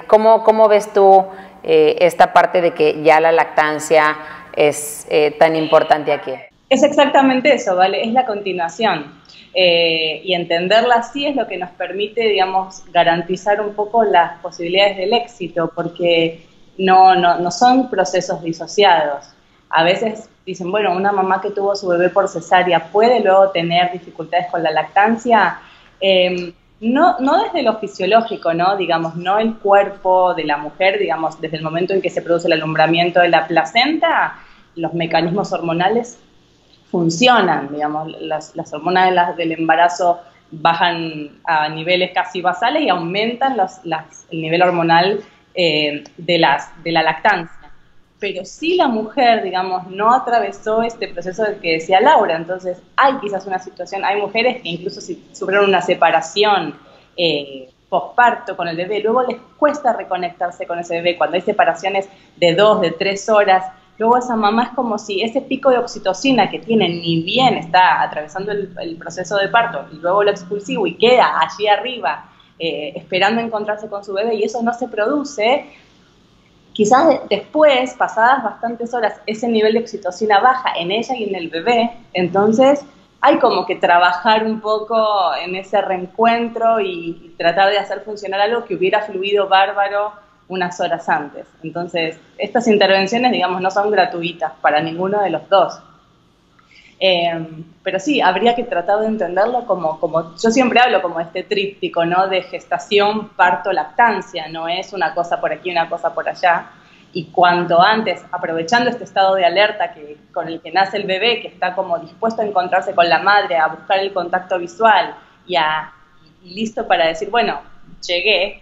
¿Cómo ves tú esta parte de que ya la lactancia es tan importante aquí? Es exactamente eso, ¿vale? Es la continuación. Y entenderla así es lo que nos permite, digamos, garantizar un poco las posibilidades del éxito, porque no son procesos disociados. A veces dicen, bueno, una mamá que tuvo su bebé por cesárea, ¿puede luego tener dificultades con la lactancia? No desde lo fisiológico, ¿no? Digamos, no el cuerpo de la mujer, digamos, desde el momento en que se produce el alumbramiento de la placenta, los mecanismos hormonales funcionan, digamos, las hormonas del embarazo bajan a niveles casi basales y aumentan el nivel hormonal de la lactancia. Pero si la mujer, digamos, no atravesó este proceso del que decía Laura, entonces hay quizás una situación, hay mujeres que incluso si sufrieron una separación posparto con el bebé, luego les cuesta reconectarse con ese bebé, cuando hay separaciones de 2, de 3 horas, luego esa mamá es como si ese pico de oxitocina que tiene, ni bien está atravesando el proceso de parto, y luego lo expulsivo y queda allí arriba, esperando encontrarse con su bebé, y eso no se produce, quizás después, pasadas bastantes horas, ese nivel de oxitocina baja en ella y en el bebé, entonces hay como que trabajar un poco en ese reencuentro y tratar de hacer funcionar algo que hubiera fluido bárbaro unas horas antes. Entonces, estas intervenciones, digamos, no son gratuitas para ninguno de los dos. Pero sí, habría que tratar de entenderlo como yo siempre hablo como este tríptico, ¿no? De gestación, parto, lactancia, no es una cosa por aquí, una cosa por allá. Y cuanto antes, aprovechando este estado de alerta con el que nace el bebé, que está como dispuesto a encontrarse con la madre, a buscar el contacto visual y listo para decir, bueno, llegué,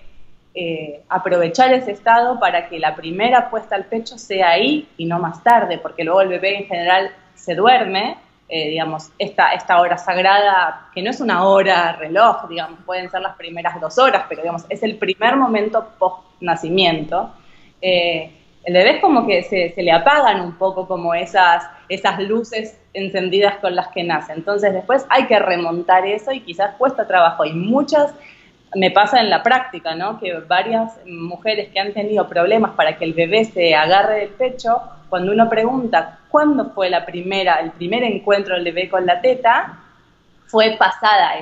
aprovechar ese estado para que la primera puesta al pecho sea ahí y no más tarde, porque luego el bebé en general se duerme, digamos, esta hora sagrada, que no es una hora reloj, digamos, pueden ser las primeras 2 horas, pero digamos, es el primer momento post-nacimiento. El bebé es como que se le apagan un poco como esas luces encendidas con las que nace. Entonces después hay que remontar eso y quizás cuesta trabajo. Y me pasa en la práctica, ¿no? Que varias mujeres que han tenido problemas para que el bebé se agarre del pecho, cuando uno pregunta cuándo fue el primer encuentro del bebé con la teta, fue pasada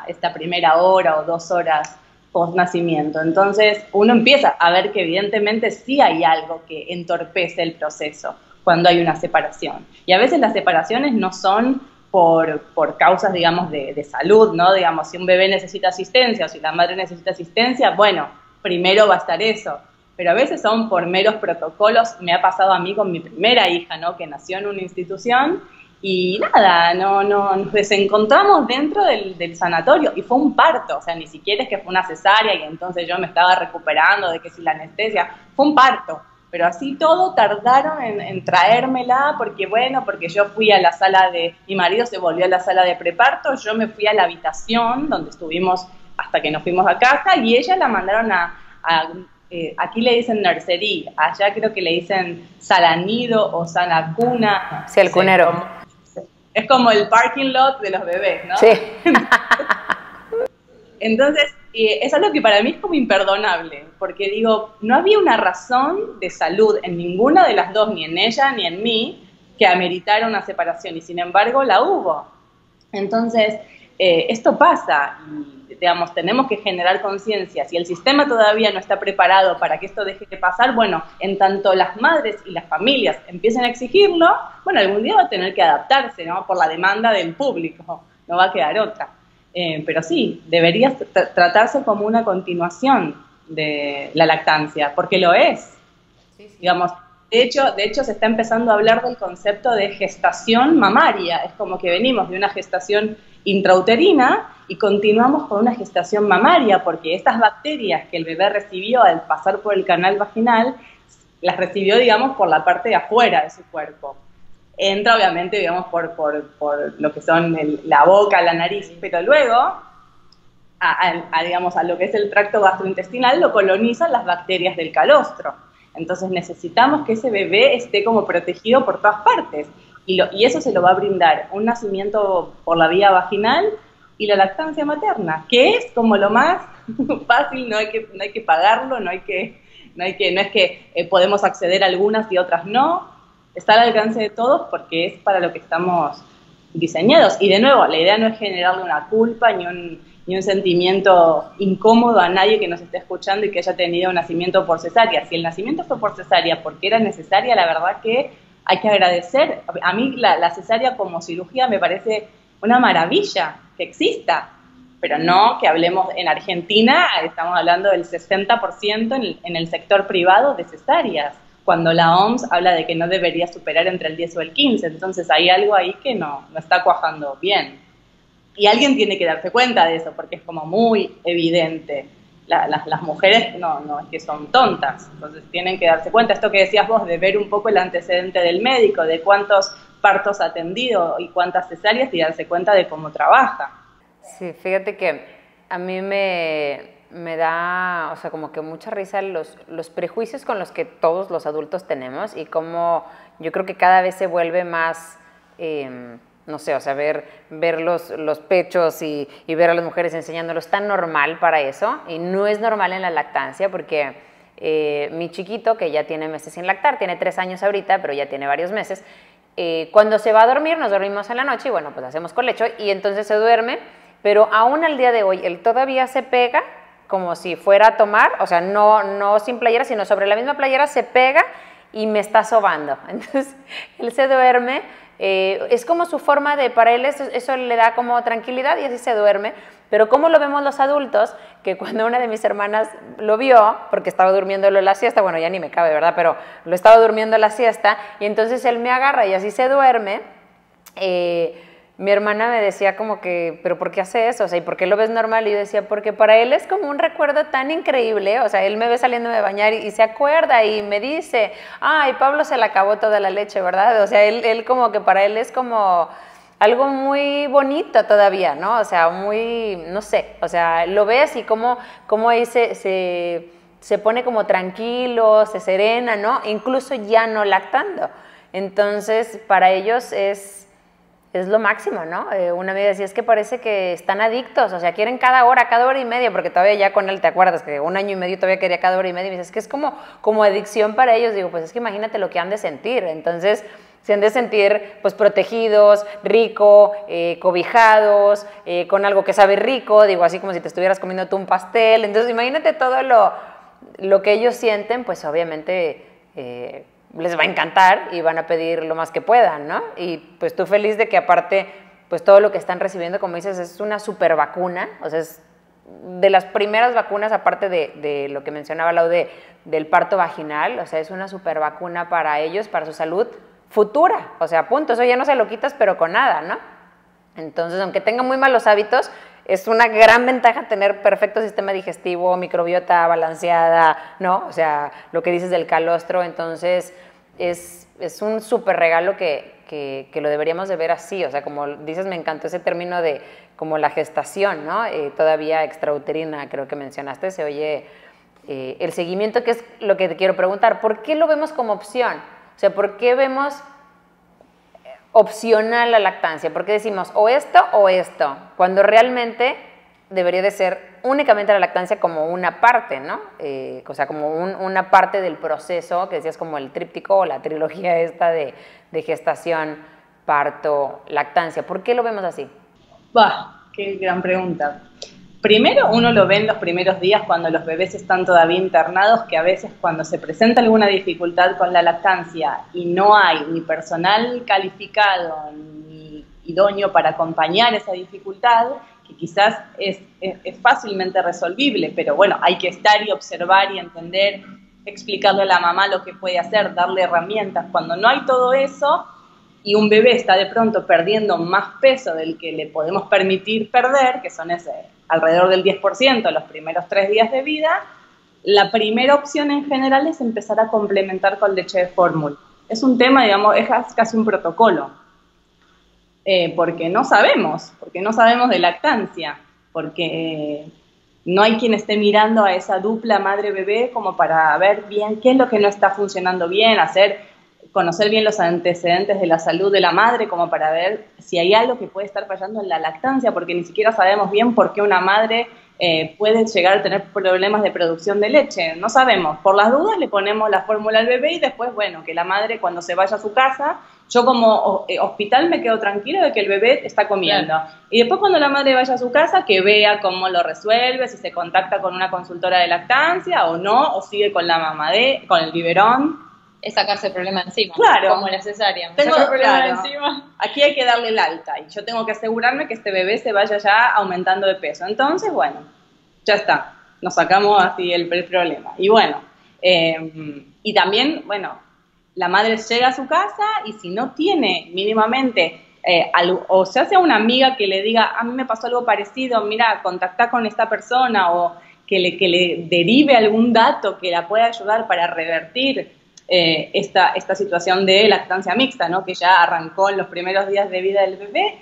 esta primera hora o 2 horas post-nacimiento. Entonces, uno empieza a ver que evidentemente sí hay algo que entorpece el proceso cuando hay una separación. Y a veces las separaciones no son por causas, digamos, de salud, ¿no? Digamos, si un bebé necesita asistencia o si la madre necesita asistencia, bueno, primero va a estar eso. Pero a veces son por meros protocolos. Me ha pasado a mí con mi primera hija, ¿no? Que nació en una institución. Y nada, nos desencontramos dentro del sanatorio y fue un parto, o sea, ni siquiera es que fue una cesárea y entonces yo me estaba recuperando de que si la anestesia, fue un parto, pero así todo tardaron en traérmela porque yo fui a la sala mi marido se volvió a la sala de preparto, yo me fui a la habitación donde estuvimos hasta que nos fuimos a casa y ella la mandaron aquí le dicen nursery, allá creo que le dicen salanido o sanacuna. Sí, el cunero. Es como el parking lot de los bebés, ¿no? Sí. Entonces, es algo que para mí es como imperdonable, porque digo, no había una razón de salud en ninguna de las dos, ni en ella ni en mí, que ameritara una separación, y sin embargo la hubo. Entonces, esto pasa, y digamos, tenemos que generar conciencia. Si el sistema todavía no está preparado para que esto deje de pasar, bueno, en tanto las madres y las familias empiecen a exigirlo, bueno, algún día va a tener que adaptarse, ¿no? Por la demanda del público, no va a quedar otra. Pero sí, debería tratarse como una continuación de la lactancia, porque lo es. Sí, sí. Digamos, de hecho se está empezando a hablar del concepto de gestación mamaria. Es como que venimos de una gestación intrauterina y continuamos con una gestación mamaria, porque estas bacterias que el bebé recibió al pasar por el canal vaginal, las recibió, digamos, por la parte de afuera de su cuerpo. Entra, obviamente, digamos, por lo que son la boca, la nariz, pero luego, digamos, a lo que es el tracto gastrointestinal, lo colonizan las bacterias del calostro. Entonces necesitamos que ese bebé esté como protegido por todas partes. Y eso se lo va a brindar un nacimiento por la vía vaginal y la lactancia materna, que es como lo más fácil, no hay que pagarlo, no es que podemos acceder a algunas y otras no, está al alcance de todos porque es para lo que estamos diseñados. Y de nuevo, la idea no es generarle una culpa ni un sentimiento incómodo a nadie que nos esté escuchando y que haya tenido un nacimiento por cesárea. Si el nacimiento fue por cesárea porque era necesaria, la verdad que hay que agradecer. A mí la cesárea como cirugía me parece una maravilla que exista, pero no que hablemos en Argentina, estamos hablando del 60% en el sector privado de cesáreas, cuando la OMS habla de que no debería superar entre el 10 o el 15, entonces hay algo ahí que no está cuajando bien. Y alguien tiene que darse cuenta de eso, porque es como muy evidente. Las mujeres no es que son tontas, entonces tienen que darse cuenta. Esto que decías vos, de ver un poco el antecedente del médico, de cuántos partos ha atendido y cuántas cesáreas, y darse cuenta de cómo trabaja. Sí, fíjate que a mí me da, o sea, como que mucha risa los prejuicios con los que todos los adultos tenemos, y cómo yo creo que cada vez se vuelve más, no sé, o sea, ver los pechos y ver a las mujeres enseñándolos tan normal para eso, y no es normal en la lactancia, porque mi chiquito, que ya tiene meses sin lactar, tiene 3 años ahorita, pero ya tiene varios meses, cuando se va a dormir, nos dormimos en la noche y bueno, pues hacemos colecho y entonces se duerme, pero aún al día de hoy él todavía se pega como si fuera a tomar, o sea, no sin playera, sino sobre la misma playera se pega y me está sobando. Entonces él se duerme, es como su forma de, para él eso le da como tranquilidad y así se duerme. Pero ¿cómo lo vemos los adultos? Que cuando una de mis hermanas lo vio, porque estaba durmiéndolo en la siesta, bueno, ya ni me cabe, ¿verdad? Pero lo estaba durmiendo en la siesta, y entonces él me agarra y así se duerme. Mi hermana me decía como que, ¿pero por qué hace eso? O sea, ¿y por qué lo ves normal? Y yo decía, porque para él es como un recuerdo tan increíble. O sea, él me ve saliendo de bañar y se acuerda y me dice, ay, Pablo se le acabó toda la leche, ¿verdad? O sea, él como que para él es como algo muy bonito todavía, ¿no? O sea, muy, no sé, o sea, lo ves y cómo ahí se pone como tranquilo, se serena, ¿no? Incluso ya no lactando. Entonces, para ellos es lo máximo, ¿no? Una amiga decía, es que parece que están adictos, o sea, quieren cada hora y media, porque todavía ya con él, ¿te acuerdas? Que 1 año y medio todavía quería cada hora y media, y me dice, es que es como adicción para ellos. Digo, pues es que imagínate lo que han de sentir. Entonces, se han de sentir pues protegidos, rico, cobijados, con algo que sabe rico, digo, así como si te estuvieras comiendo tú un pastel. Entonces imagínate todo lo que ellos sienten, pues obviamente les va a encantar y van a pedir lo más que puedan, ¿no? Y pues tú feliz de que aparte, pues todo lo que están recibiendo, como dices, es una super vacuna, o sea, es de las primeras vacunas, aparte de lo que mencionaba Lau del parto vaginal, o sea, es una super vacuna para ellos, para su salud futura, o sea, punto, eso ya no se lo quitas, pero con nada, ¿no? Entonces, aunque tengan muy malos hábitos, es una gran ventaja tener perfecto sistema digestivo, microbiota balanceada, ¿no? O sea, lo que dices del calostro, entonces es un súper regalo que lo deberíamos de ver así, o sea, como dices, me encantó ese término de como la gestación, ¿no? Todavía extrauterina, creo que mencionaste, se oye el seguimiento, que es lo que te quiero preguntar, ¿por qué lo vemos como opción? O sea, ¿por qué vemos opcional la lactancia? ¿Por qué decimos o esto? Cuando realmente debería de ser únicamente la lactancia como una parte, ¿no? O sea, como una parte del proceso, que decías como el tríptico o la trilogía esta de gestación, parto, lactancia. ¿Por qué lo vemos así? Bah, qué gran pregunta. Primero, uno lo ve en los primeros días cuando los bebés están todavía internados, que a veces cuando se presenta alguna dificultad con la lactancia y no hay ni personal calificado ni idóneo para acompañar esa dificultad, que quizás es fácilmente resolvible, pero bueno, hay que estar y observar y entender, explicarle a la mamá lo que puede hacer, darle herramientas. Cuando no hay todo eso y un bebé está de pronto perdiendo más peso del que le podemos permitir perder, que son alrededor del 10% los primeros 3 días de vida, la primera opción en general es empezar a complementar con leche de fórmula. Es un tema, digamos, es casi un protocolo, porque no sabemos de lactancia, porque no hay quien esté mirando a esa dupla madre-bebé como para ver bien qué es lo que no está funcionando bien, conocer bien los antecedentes de la salud de la madre, como para ver si hay algo que puede estar fallando en la lactancia, porque ni siquiera sabemos bien por qué una madre puede llegar a tener problemas de producción de leche. No sabemos. Por las dudas le ponemos la fórmula al bebé y después, bueno, que la madre cuando se vaya a su casa, yo como hospital me quedo tranquila de que el bebé está comiendo. Claro. Y después cuando la madre vaya a su casa, que vea cómo lo resuelve, si se contacta con una consultora de lactancia o no, o sigue con la con el biberón. Es sacarse el problema encima, claro, como la cesárea. Tengo el problema encima. Aquí hay que darle el alta y yo tengo que asegurarme que este bebé se vaya ya aumentando de peso. Entonces, bueno, ya está, nos sacamos así el problema. Y bueno, Y también, bueno, la madre llega a su casa y si no tiene mínimamente, o se hace una amiga que le diga, a mí me pasó algo parecido, mira, contactá con esta persona, o que le derive algún dato que la pueda ayudar para revertir esta situación de lactancia mixta, ¿no? Que ya arrancó en los primeros días de vida del bebé.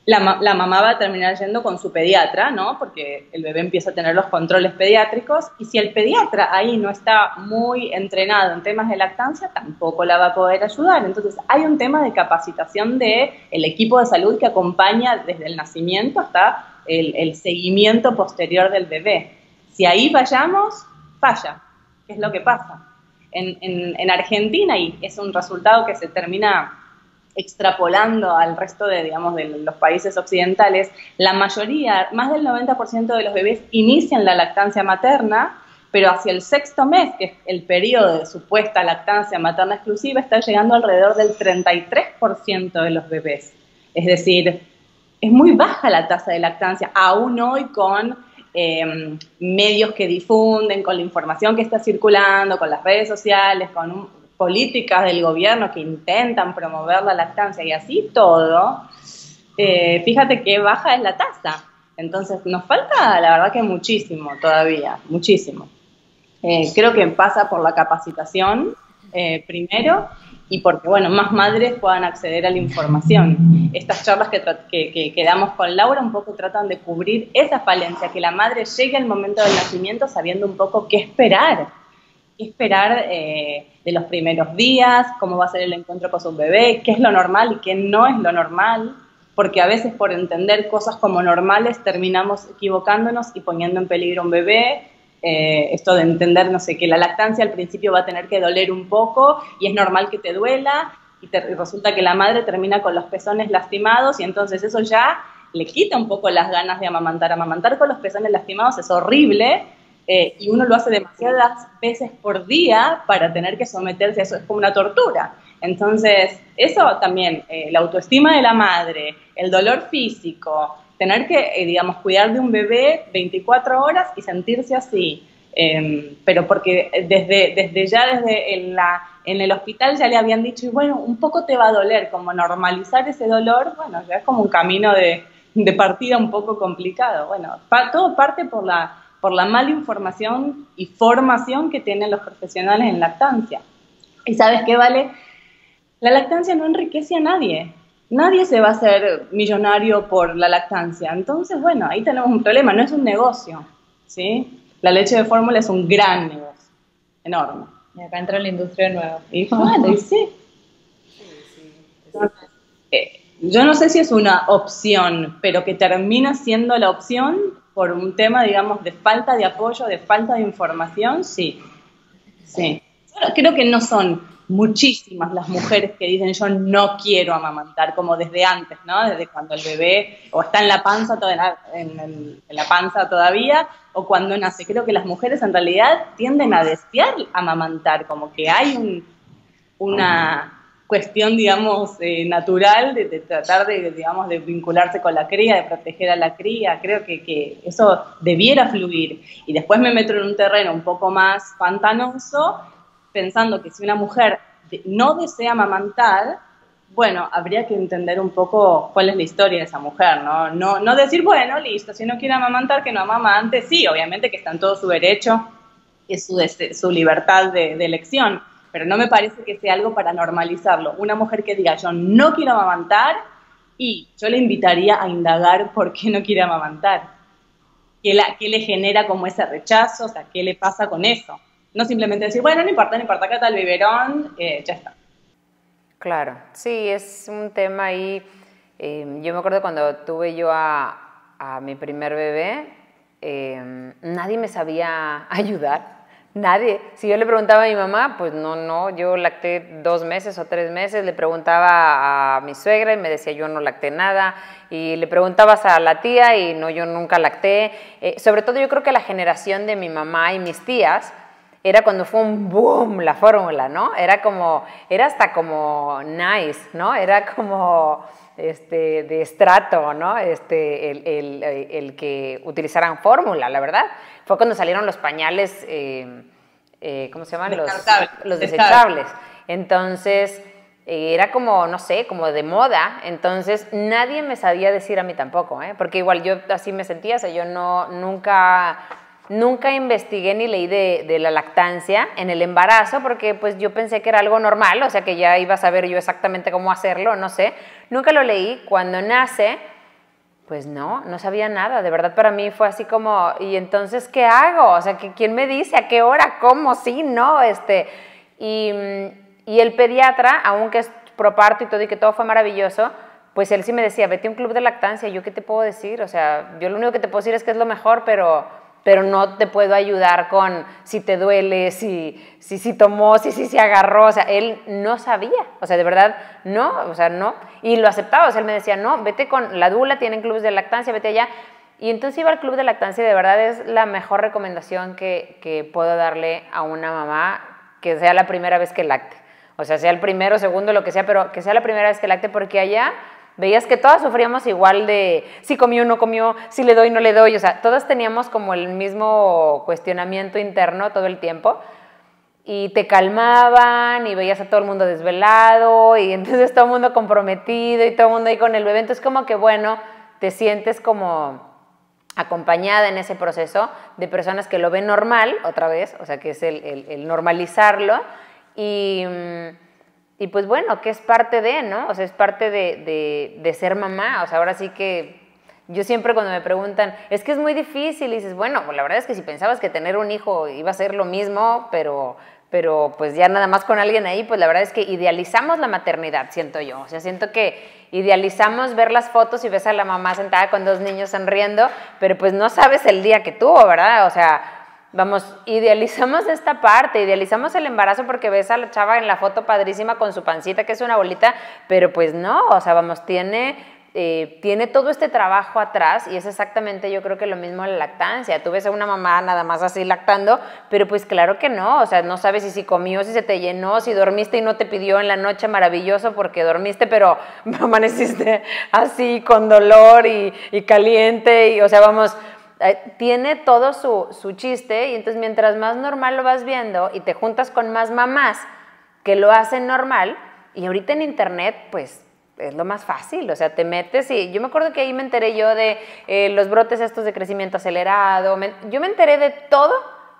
La mamá va a terminar yendo con su pediatra, ¿no? Porque el bebé empieza a tener los controles pediátricos, y si el pediatra ahí no está muy entrenado en temas de lactancia, tampoco la va a poder ayudar. Entonces, hay un tema de capacitación del equipo de salud que acompaña desde el nacimiento hasta el seguimiento posterior del bebé. Si ahí fallamos, falla. ¿Qué es lo que pasa? En Argentina, y es un resultado que se termina extrapolando al resto de, digamos, de los países occidentales, la mayoría, más del 90% de los bebés inician la lactancia materna, pero hacia el 6º mes, que es el periodo de supuesta lactancia materna exclusiva, está llegando alrededor del 33% de los bebés. Es decir, es muy baja la tasa de lactancia, aún hoy con medios que difunden, con la información que está circulando, con las redes sociales, con políticas del gobierno que intentan promover la lactancia y así todo, fíjate qué baja es la tasa. Entonces nos falta, la verdad, que muchísimo todavía, muchísimo. Creo que pasa por la capacitación primero, y porque, bueno, más madres puedan acceder a la información. Estas charlas que damos con Laura un poco tratan de cubrir esa falencia, que la madre llegue al momento del nacimiento sabiendo un poco qué esperar de los primeros días, cómo va a ser el encuentro con su bebé, qué es lo normal y qué no es lo normal, porque a veces por entender cosas como normales terminamos equivocándonos y poniendo en peligro a un bebé. Esto de entender, no sé, que la lactancia al principio va a tener que doler un poco y es normal que te duela, y resulta que la madre termina con los pezones lastimados, y entonces eso ya le quita un poco las ganas de amamantar. Amamantar con los pezones lastimados es horrible, y uno lo hace demasiadas veces por día para tener que someterse a eso, es como una tortura. Entonces, eso también, la autoestima de la madre, el dolor físico, tener que, digamos, cuidar de un bebé 24 horas y sentirse así, pero porque desde en el hospital ya le habían dicho, y bueno, un poco te va a doler, como normalizar ese dolor, bueno, ya es como un camino de partida un poco complicado. Bueno, todo parte por la mala información y formación que tienen los profesionales en lactancia. ¿Y sabes qué, Vale? La lactancia no enriquece a nadie. Nadie se va a hacer millonario por la lactancia. Entonces, bueno, ahí tenemos un problema, no es un negocio, ¿sí? La leche de fórmula es un gran negocio, enorme. Y acá entra la industria nueva. Y bueno, y sí. Entonces, yo no sé si es una opción, pero que termina siendo la opción por un tema, digamos, de falta de apoyo, de falta de información, sí. Sí. Creo que no son muchísimas las mujeres que dicen yo no quiero amamantar, como desde antes, ¿no? Desde cuando el bebé o está en la panza, en la panza todavía, o cuando nace. Creo que las mujeres en realidad tienden a desear amamantar, como que hay una cuestión, digamos, natural de tratar de, digamos, de vincularse con la cría, de proteger a la cría. Creo que eso debiera fluir. Y después me meto en un terreno un poco más pantanoso, pensando que si una mujer no desea amamantar, bueno, habría que entender un poco cuál es la historia de esa mujer, ¿no? No decir, bueno, listo, si no quiere amamantar, que no amamante. Sí, obviamente que está en todo su derecho, es su libertad de elección, pero no me parece que sea algo para normalizarlo. Una mujer que diga, yo no quiero amamantar, y yo le invitaría a indagar por qué no quiere amamantar. ¿Qué le genera como ese rechazo? O sea, ¿qué le pasa con eso? No simplemente decir, bueno, no importa, acá está el biberón, ya está. Claro, sí, es un tema ahí. Yo me acuerdo cuando tuve yo a mi primer bebé, nadie me sabía ayudar. Nadie. Si yo le preguntaba a mi mamá, pues no, yo lacté 2 meses o 3 meses, le preguntaba a mi suegra y me decía yo no lacté nada, y le preguntabas a la tía y no, yo nunca lacté. Sobre todo yo creo que la generación de mi mamá y mis tías, era cuando fue un boom la fórmula, ¿no? Era hasta como nice, ¿no? Era como de estrato, ¿no? El que utilizaran fórmula, la verdad. Fue cuando salieron los pañales ¿cómo se llaman? Los Desechables. desechables. Entonces, era como, no sé, como de moda. Entonces, nadie me sabía decir a mí tampoco, porque igual yo así me sentía, o sea, yo nunca investigué ni leí de la lactancia en el embarazo, porque pues yo pensé que era algo normal, o sea, que ya iba a saber yo exactamente cómo hacerlo, no sé. Nunca lo leí. Cuando nace, pues no sabía nada. De verdad, para mí fue así como, ¿y entonces qué hago? O sea, ¿quién me dice? ¿A qué hora? ¿Cómo? Sí, no, y el pediatra, aunque es proparto y todo, y que todo fue maravilloso, pues él sí me decía, vete a un club de lactancia. ¿Yo qué te puedo decir? O sea, yo lo único que te puedo decir es que es lo mejor, pero no te puedo ayudar con si te duele, si tomó, si se agarró. O sea, él no sabía. O sea, de verdad, no. O sea, no. Y lo aceptaba. O sea, él me decía, no, vete con la dula, tienen clubes de lactancia, vete allá. Y entonces iba al club de lactancia y de verdad es la mejor recomendación que puedo darle a una mamá, que sea la primera vez que lacte. O sea el primero, segundo, lo que sea, pero que sea la primera vez que lacte, porque allá veías que todas sufríamos igual de si comió o no comió, si le doy o no le doy. O sea, todas teníamos como el mismo cuestionamiento interno todo el tiempo. Y te calmaban y veías a todo el mundo desvelado y entonces todo el mundo comprometido y todo el mundo ahí con el bebé. Entonces como que bueno, te sientes como acompañada en ese proceso de personas que lo ven normal, otra vez, o sea, que es el normalizarlo y pues bueno, que es parte de, ¿no? O sea, es parte de ser mamá. O sea, ahora sí que yo siempre cuando me preguntan, es que es muy difícil, y dices, bueno, pues la verdad es que si pensabas que tener un hijo iba a ser lo mismo, pero pues ya nada más con alguien ahí, pues la verdad es que idealizamos la maternidad, siento yo. O sea, siento que idealizamos ver las fotos y ves a la mamá sentada con 2 niños sonriendo, pero pues no sabes el día que tuvo, ¿verdad? O sea, vamos, idealizamos esta parte, idealizamos el embarazo porque ves a la chava en la foto padrísima con su pancita, que es una bolita, pero pues no, o sea, vamos, tiene todo este trabajo atrás, y es exactamente, yo creo que lo mismo en la lactancia. Tú ves a una mamá nada más así lactando, pero pues claro que no, o sea, no sabes si comió, si se te llenó, si dormiste y no te pidió en la noche, maravilloso, porque dormiste, pero amaneciste así con dolor y caliente, y o sea, vamos, tiene todo su chiste. Y entonces mientras más normal lo vas viendo y te juntas con más mamás que lo hacen normal, y ahorita en internet, pues, es lo más fácil. O sea, te metes y yo me acuerdo que ahí me enteré yo de los brotes estos de crecimiento acelerado. Yo me enteré de todo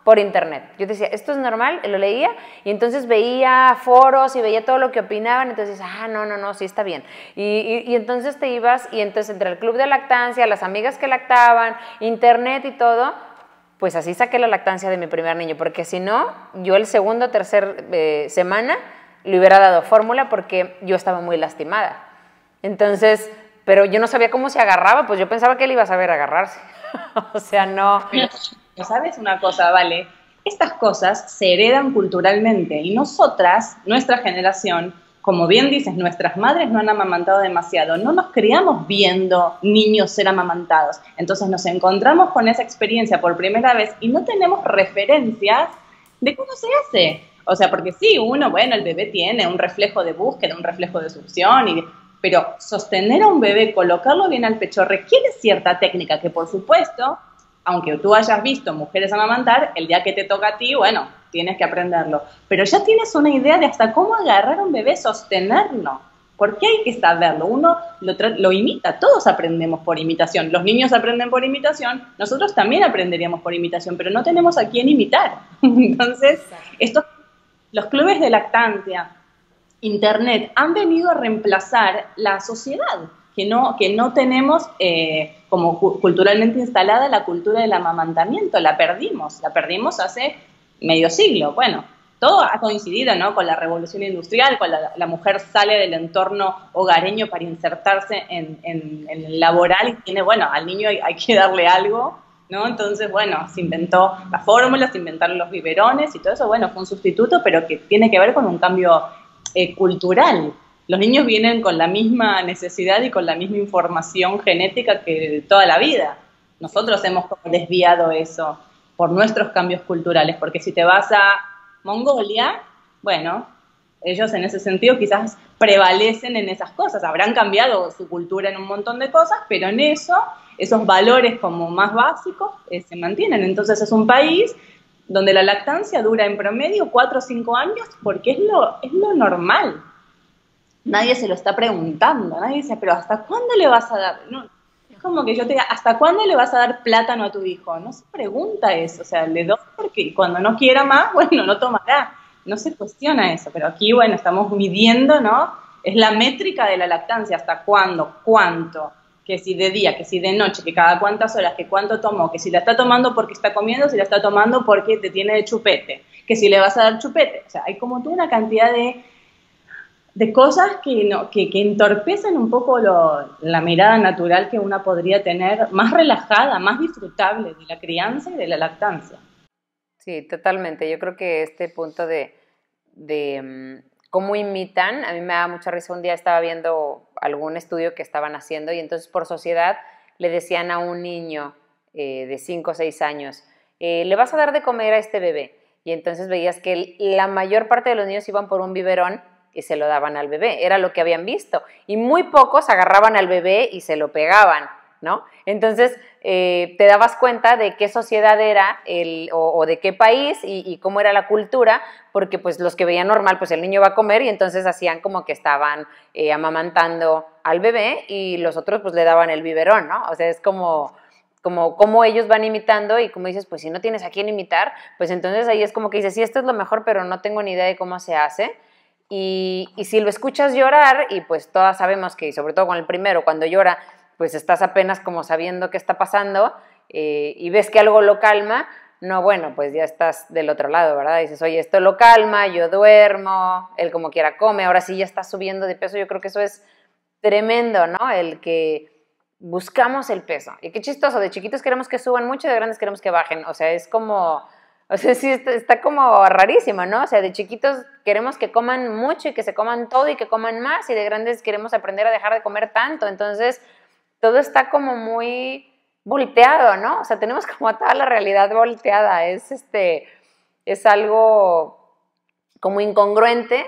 por internet. Yo decía, esto es normal, lo leía, y entonces veía foros y veía todo lo que opinaban, entonces, no, sí está bien. Y entonces te ibas, y entonces entre el club de lactancia, las amigas que lactaban, internet y todo, pues así saqué la lactancia de mi primer niño, porque si no, yo el segundo o tercer semana le hubiera dado fórmula porque yo estaba muy lastimada. Entonces, pero yo no sabía cómo se agarraba, pues yo pensaba que él iba a saber agarrarse. O sea, no. ¿Sabes una cosa, Vale? Estas cosas se heredan culturalmente, y nosotras, nuestra generación, como bien dices, nuestras madres no han amamantado demasiado, no nos criamos viendo niños ser amamantados. Entonces nos encontramos con esa experiencia por primera vez y no tenemos referencias de cómo se hace. O sea, porque sí, bueno, el bebé tiene un reflejo de búsqueda, un reflejo de succión, pero sostener a un bebé, colocarlo bien al pecho, requiere cierta técnica que, por supuesto, aunque tú hayas visto mujeres amamantar, el día que te toca a ti, bueno, tienes que aprenderlo. Pero ya tienes una idea de hasta cómo agarrar a un bebé, sostenerlo. ¿Por qué hay que saberlo? Uno lo imita, todos aprendemos por imitación. Los niños aprenden por imitación, nosotros también aprenderíamos por imitación, pero no tenemos a quién imitar. Entonces, los clubes de lactancia, internet, han venido a reemplazar la sociedad, que no tenemos como culturalmente instalada la cultura del amamantamiento. La perdimos hace medio siglo. Bueno, todo ha coincidido, ¿no?, con la revolución industrial, con la mujer sale del entorno hogareño para insertarse en el laboral, y tiene, bueno, al niño hay que darle algo, ¿no? Entonces, bueno, se inventó la fórmula, se inventaron los biberones y todo eso, bueno, fue un sustituto, pero que tiene que ver con un cambio cultural. Los niños vienen con la misma necesidad y con la misma información genética que toda la vida. Nosotros hemos como desviado eso por nuestros cambios culturales, porque si te vas a Mongolia, bueno, ellos en ese sentido quizás prevalecen en esas cosas, habrán cambiado su cultura en un montón de cosas, pero en esos valores como más básicos se mantienen. Entonces es un país donde la lactancia dura en promedio 4 o 5 años porque es lo normal. Nadie se lo está preguntando, nadie dice, pero ¿hasta cuándo le vas a dar? No, es como que yo te diga, ¿hasta cuándo le vas a dar plátano a tu hijo? No se pregunta eso, o sea, le doy porque cuando no quiera más, bueno, no tomará. No se cuestiona eso, pero aquí, bueno, estamos midiendo, ¿no? Es la métrica de la lactancia, ¿hasta cuándo? ¿Cuánto? Que si de día, que si de noche, que cada cuántas horas, que cuánto tomó, que si la está tomando porque está comiendo, si la está tomando porque te tiene de chupete, que si le vas a dar chupete. O sea, hay como toda una cantidad de cosas que entorpecen un poco la mirada natural que una podría tener, más relajada, más disfrutable de la crianza y de la lactancia. Sí, totalmente. Yo creo que este punto de cómo imitan, a mí me da mucha risa. Un día estaba viendo algún estudio que estaban haciendo y entonces por sociedad le decían a un niño de 5 o 6 años, le vas a dar de comer a este bebé. Y entonces veías que la mayor parte de los niños iban por un biberón y se lo daban al bebé, era lo que habían visto. Y muy pocos agarraban al bebé y se lo pegaban, ¿no? Entonces te dabas cuenta de qué sociedad era o de qué país y cómo era la cultura, porque pues los que veían normal, pues el niño va a comer y entonces hacían como que estaban amamantando al bebé y los otros pues le daban el biberón, ¿no? O sea, es como ellos van imitando y como dices, pues si no tienes a quién imitar, pues entonces ahí es como que dices, sí, esto es lo mejor, pero no tengo ni idea de cómo se hace. Y si lo escuchas llorar, y pues todas sabemos que, sobre todo con el primero, cuando llora, pues estás apenas como sabiendo qué está pasando y ves que algo lo calma, no, bueno, pues ya estás del otro lado, ¿verdad? Dices, oye, esto lo calma, yo duermo, él como quiera come, ahora sí ya está subiendo de peso. Yo creo que eso es tremendo, ¿no? El que buscamos el peso. Y qué chistoso, de chiquitos queremos que suban mucho y de grandes queremos que bajen. O sea, es como, o sea, sí, está como rarísimo, ¿no? O sea, de chiquitos queremos que coman mucho y que se coman todo y que coman más, y de grandes queremos aprender a dejar de comer tanto. Entonces, todo está como muy volteado, ¿no? O sea, tenemos como toda la realidad volteada. Es algo como incongruente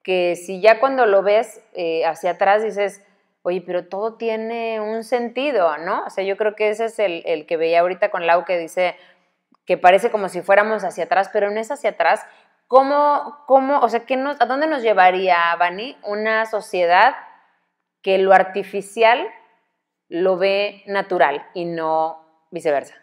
que si ya cuando lo ves hacia atrás dices, oye, pero todo tiene un sentido, ¿no? O sea, yo creo que ese es el que veía ahorita con Lau, que dice que parece como si fuéramos hacia atrás, pero no es hacia atrás. O sea, ¿a dónde nos llevaría, Vani, una sociedad que lo artificial lo ve natural y no viceversa?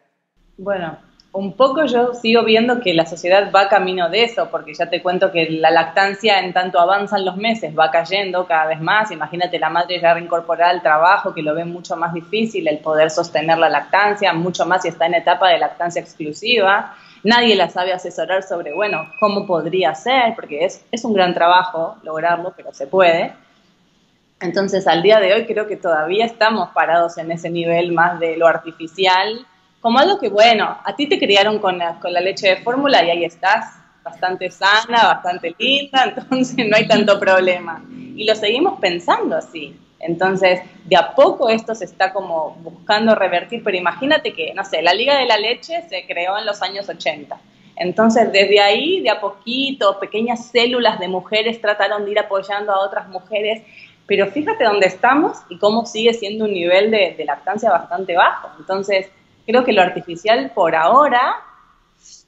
Bueno, un poco yo sigo viendo que la sociedad va camino de eso, porque ya te cuento que la lactancia, en tanto avanzan los meses, va cayendo cada vez más. Imagínate la madre ya reincorporada al trabajo, que lo ve mucho más difícil el poder sostener la lactancia, mucho más si está en etapa de lactancia exclusiva. Nadie la sabe asesorar sobre, bueno, cómo podría ser, porque es un gran trabajo lograrlo, pero se puede. Entonces, al día de hoy creo que todavía estamos parados en ese nivel más de lo artificial, como algo que, bueno, a ti te criaron con la leche de fórmula y ahí estás, bastante sana, bastante linda, entonces no hay tanto problema. Y lo seguimos pensando así. Entonces, de a poco esto se está como buscando revertir, pero imagínate que, no sé, la Liga de la Leche se creó en los años 80. Entonces, desde ahí, de a poquito, pequeñas células de mujeres trataron de ir apoyando a otras mujeres, pero fíjate dónde estamos y cómo sigue siendo un nivel de lactancia bastante bajo. Entonces, creo que lo artificial por ahora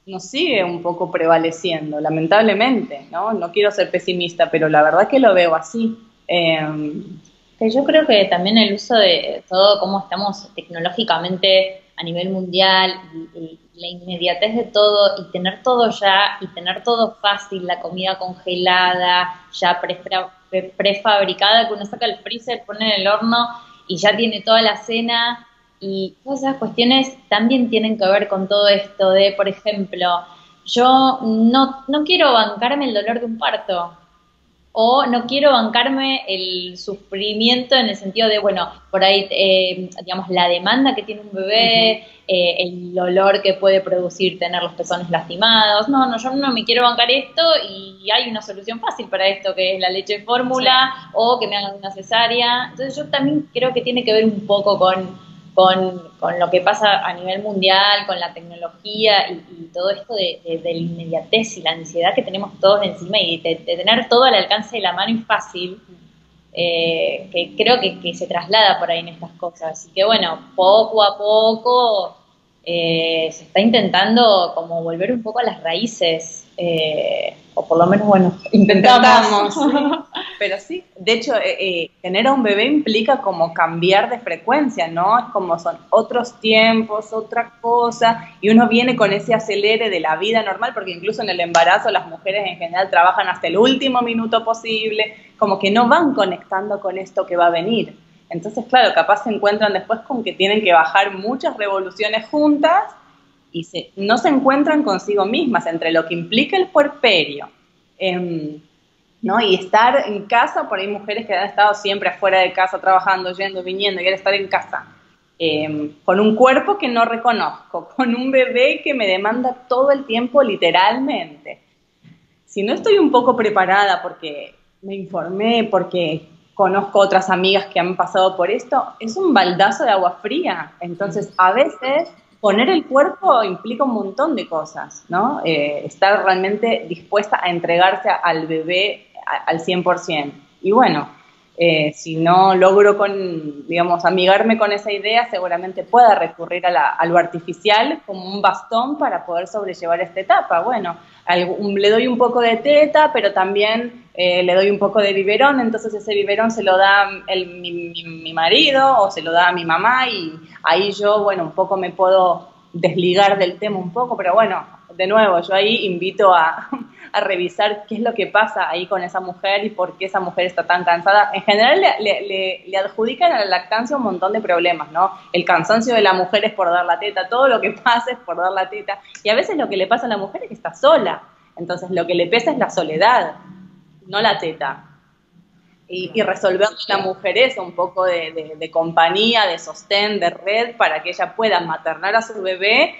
nos sigue un poco prevaleciendo, lamentablemente, ¿no? No quiero ser pesimista, pero la verdad que lo veo así. Yo creo que también el uso de todo, cómo estamos tecnológicamente a nivel mundial, y la inmediatez de todo, y tener todo ya, y tener todo fácil, la comida congelada, ya prefabricada, que uno saca el freezer, pone en el horno y ya tiene toda la cena. Y todas esas cuestiones también tienen que ver con todo esto de, por ejemplo, yo no quiero bancarme el dolor de un parto, o no quiero bancarme el sufrimiento en el sentido de, bueno, por ahí, digamos, la demanda que tiene un bebé, el dolor que puede producir tener los pezones lastimados. No, yo no me quiero bancar esto, y hay una solución fácil para esto, que es la leche de fórmula, sí, o que me hagan una cesárea. Entonces yo también creo que tiene que ver un poco con lo que pasa a nivel mundial, con la tecnología y todo esto de la inmediatez y la ansiedad que tenemos todos encima, y de tener todo al alcance de la mano y fácil, que creo que se traslada por ahí en estas cosas. Así que bueno, poco a poco se está intentando como volver un poco a las raíces, o por lo menos, bueno, intentamos. Sí. Pero sí, de hecho, tener a un bebé implica como cambiar de frecuencia, ¿no? Es como son otros tiempos, otra cosa, y uno viene con ese acelere de la vida normal, porque incluso en el embarazo las mujeres en general trabajan hasta el último minuto posible, como que no van conectando con esto que va a venir. Entonces, claro, capaz se encuentran después con que tienen que bajar muchas revoluciones juntas y no se encuentran consigo mismas entre lo que implica el puerperio, ¿no? Y estar en casa, por ahí mujeres que han estado siempre afuera de casa trabajando, yendo, viniendo, y ahora estar en casa, con un cuerpo que no reconozco, con un bebé que me demanda todo el tiempo literalmente. Si no estoy un poco preparada porque me informé, porque conozco otras amigas que han pasado por esto, es un baldazo de agua fría. Entonces, a veces poner el cuerpo implica un montón de cosas, ¿no? Estar realmente dispuesta a entregarse al bebé al 100%. Y bueno, si no logro digamos, amigarme con esa idea, seguramente pueda recurrir a lo artificial como un bastón para poder sobrellevar esta etapa. Bueno, le doy un poco de teta, pero también le doy un poco de biberón, entonces ese biberón se lo da mi marido o se lo da a mi mamá y ahí yo, bueno, un poco me puedo desligar del tema un poco, pero bueno, de nuevo, yo ahí invito a revisar qué es lo que pasa ahí con esa mujer y por qué esa mujer está tan cansada. En general le adjudican a la lactancia un montón de problemas, ¿no? El cansancio de la mujer es por dar la teta, todo lo que pasa es por dar la teta. Y a veces lo que le pasa a la mujer es que está sola. Entonces lo que le pesa es la soledad, no la teta. Y resolver a la mujer eso, un poco de compañía, de sostén, de red, para que ella pueda maternar a su bebé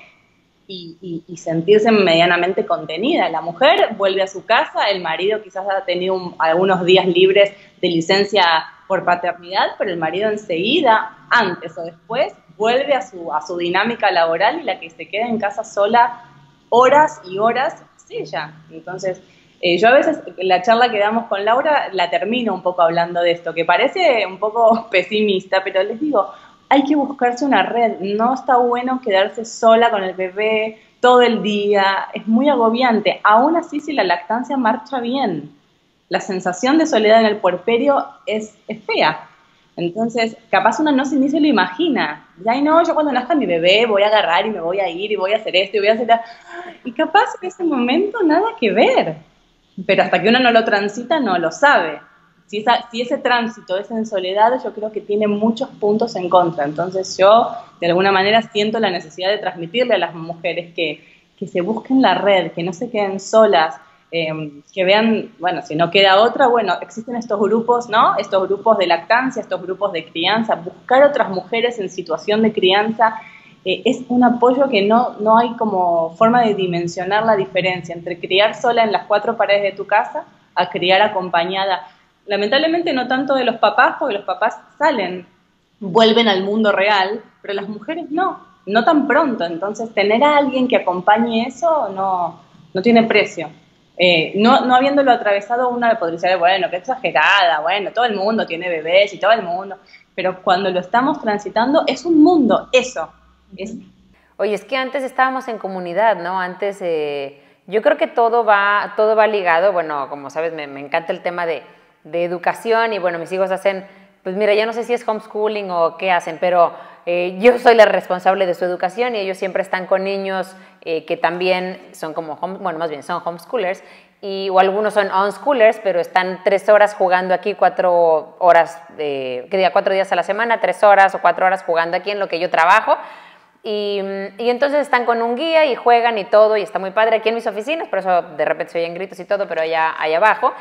y sentirse medianamente contenida. La mujer vuelve a su casa, el marido quizás ha tenido algunos días libres de licencia por paternidad, pero el marido enseguida, antes o después, vuelve a su dinámica laboral y la que se queda en casa sola horas y horas es ella. Entonces, yo a veces la charla que damos con Laura la termino un poco hablando de esto, que parece un poco pesimista, pero les digo, hay que buscarse una red, no está bueno quedarse sola con el bebé todo el día, es muy agobiante, aún así si la lactancia marcha bien, la sensación de soledad en el puerperio es fea, entonces capaz uno no ni se lo imagina, ay no, yo cuando nazca mi bebé voy a agarrar y me voy a ir y voy a hacer esto y voy a hacer y capaz en ese momento nada que ver, pero hasta que uno no lo transita no lo sabe. Si ese tránsito es en soledad, yo creo que tiene muchos puntos en contra. Entonces yo, de alguna manera, siento la necesidad de transmitirle a las mujeres que se busquen la red, que no se queden solas, que vean, bueno, si no queda otra, bueno, existen estos grupos, ¿no? Estos grupos de lactancia, estos grupos de crianza, buscar otras mujeres en situación de crianza, es un apoyo que no hay como forma de dimensionar la diferencia entre criar sola en las cuatro paredes de tu casa a criar acompañada. Lamentablemente no tanto de los papás, porque los papás salen, vuelven al mundo real, pero las mujeres no tan pronto. Entonces, tener a alguien que acompañe eso no tiene precio. No habiéndolo atravesado, una podría decir, bueno, qué exagerada, bueno, todo el mundo tiene bebés y todo el mundo, pero cuando lo estamos transitando es un mundo, eso. Oye, es que antes estábamos en comunidad, ¿no? Antes, yo creo que todo va ligado, bueno, como sabes, me encanta el tema de educación y bueno, mis hijos hacen, pues mira, ya no sé si es homeschooling o qué hacen, pero yo soy la responsable de su educación y ellos siempre están con niños que también son como, bueno, más bien son homeschoolers o algunos son unschoolers, pero están 3 horas jugando aquí, 4 horas, 4 días a la semana, 3 horas o 4 horas jugando aquí en lo que yo trabajo. Y entonces están con un guía y juegan y todo, y está muy padre aquí en mis oficinas, por eso de repente se oyen gritos y todo, pero allá abajo.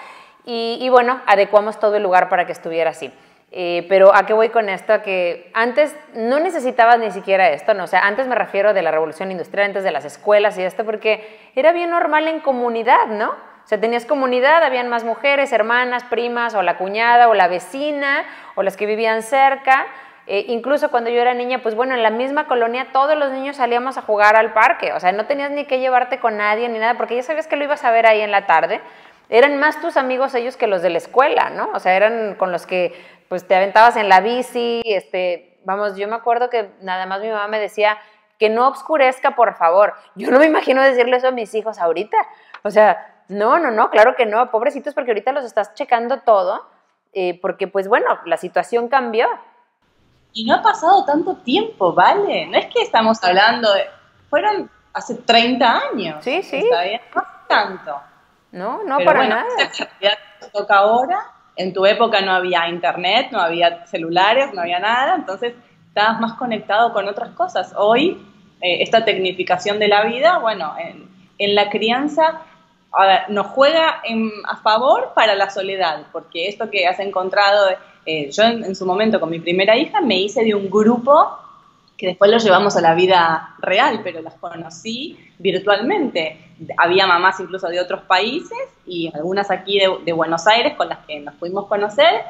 Y bueno, adecuamos todo el lugar para que estuviera así. Pero ¿a qué voy con esto? Que antes no necesitabas ni siquiera esto, ¿no? O sea, antes me refiero de la revolución industrial, antes de las escuelas y esto, porque era bien normal en comunidad, ¿no? O sea, tenías comunidad, habían más mujeres, hermanas, primas, o la cuñada, o la vecina, o las que vivían cerca. Incluso cuando yo era niña, pues bueno, en la misma colonia todos los niños salíamos a jugar al parque. O sea, no tenías ni que llevarte con nadie ni nada, porque ya sabías que lo ibas a ver ahí en la tarde. Eran más tus amigos ellos que los de la escuela, ¿no? O sea, eran con los que pues te aventabas en la bici, vamos, yo me acuerdo que nada más mi mamá me decía que no obscurezca, por favor. Yo no me imagino decirle eso a mis hijos ahorita. O sea, no, claro que no, pobrecitos, porque ahorita los estás checando todo, porque pues bueno, la situación cambió. Y no ha pasado tanto tiempo, ¿vale? No es que estamos hablando de... Fueron hace 30 años. Sí. ¿Está bien? No hace tanto. No, Pero para bueno, nada. esa realidad nos toca ahora. En tu época no había internet, no había celulares, no había nada, entonces estabas más conectado con otras cosas. Hoy, esta tecnificación de la vida, bueno, en la crianza a ver, nos juega a favor para la soledad, porque esto que has encontrado, yo en su momento con mi primera hija me hice de un grupo que después los llevamos a la vida real, pero las conocí virtualmente. Había mamás incluso de otros países y algunas aquí de Buenos Aires con las que nos pudimos conocer,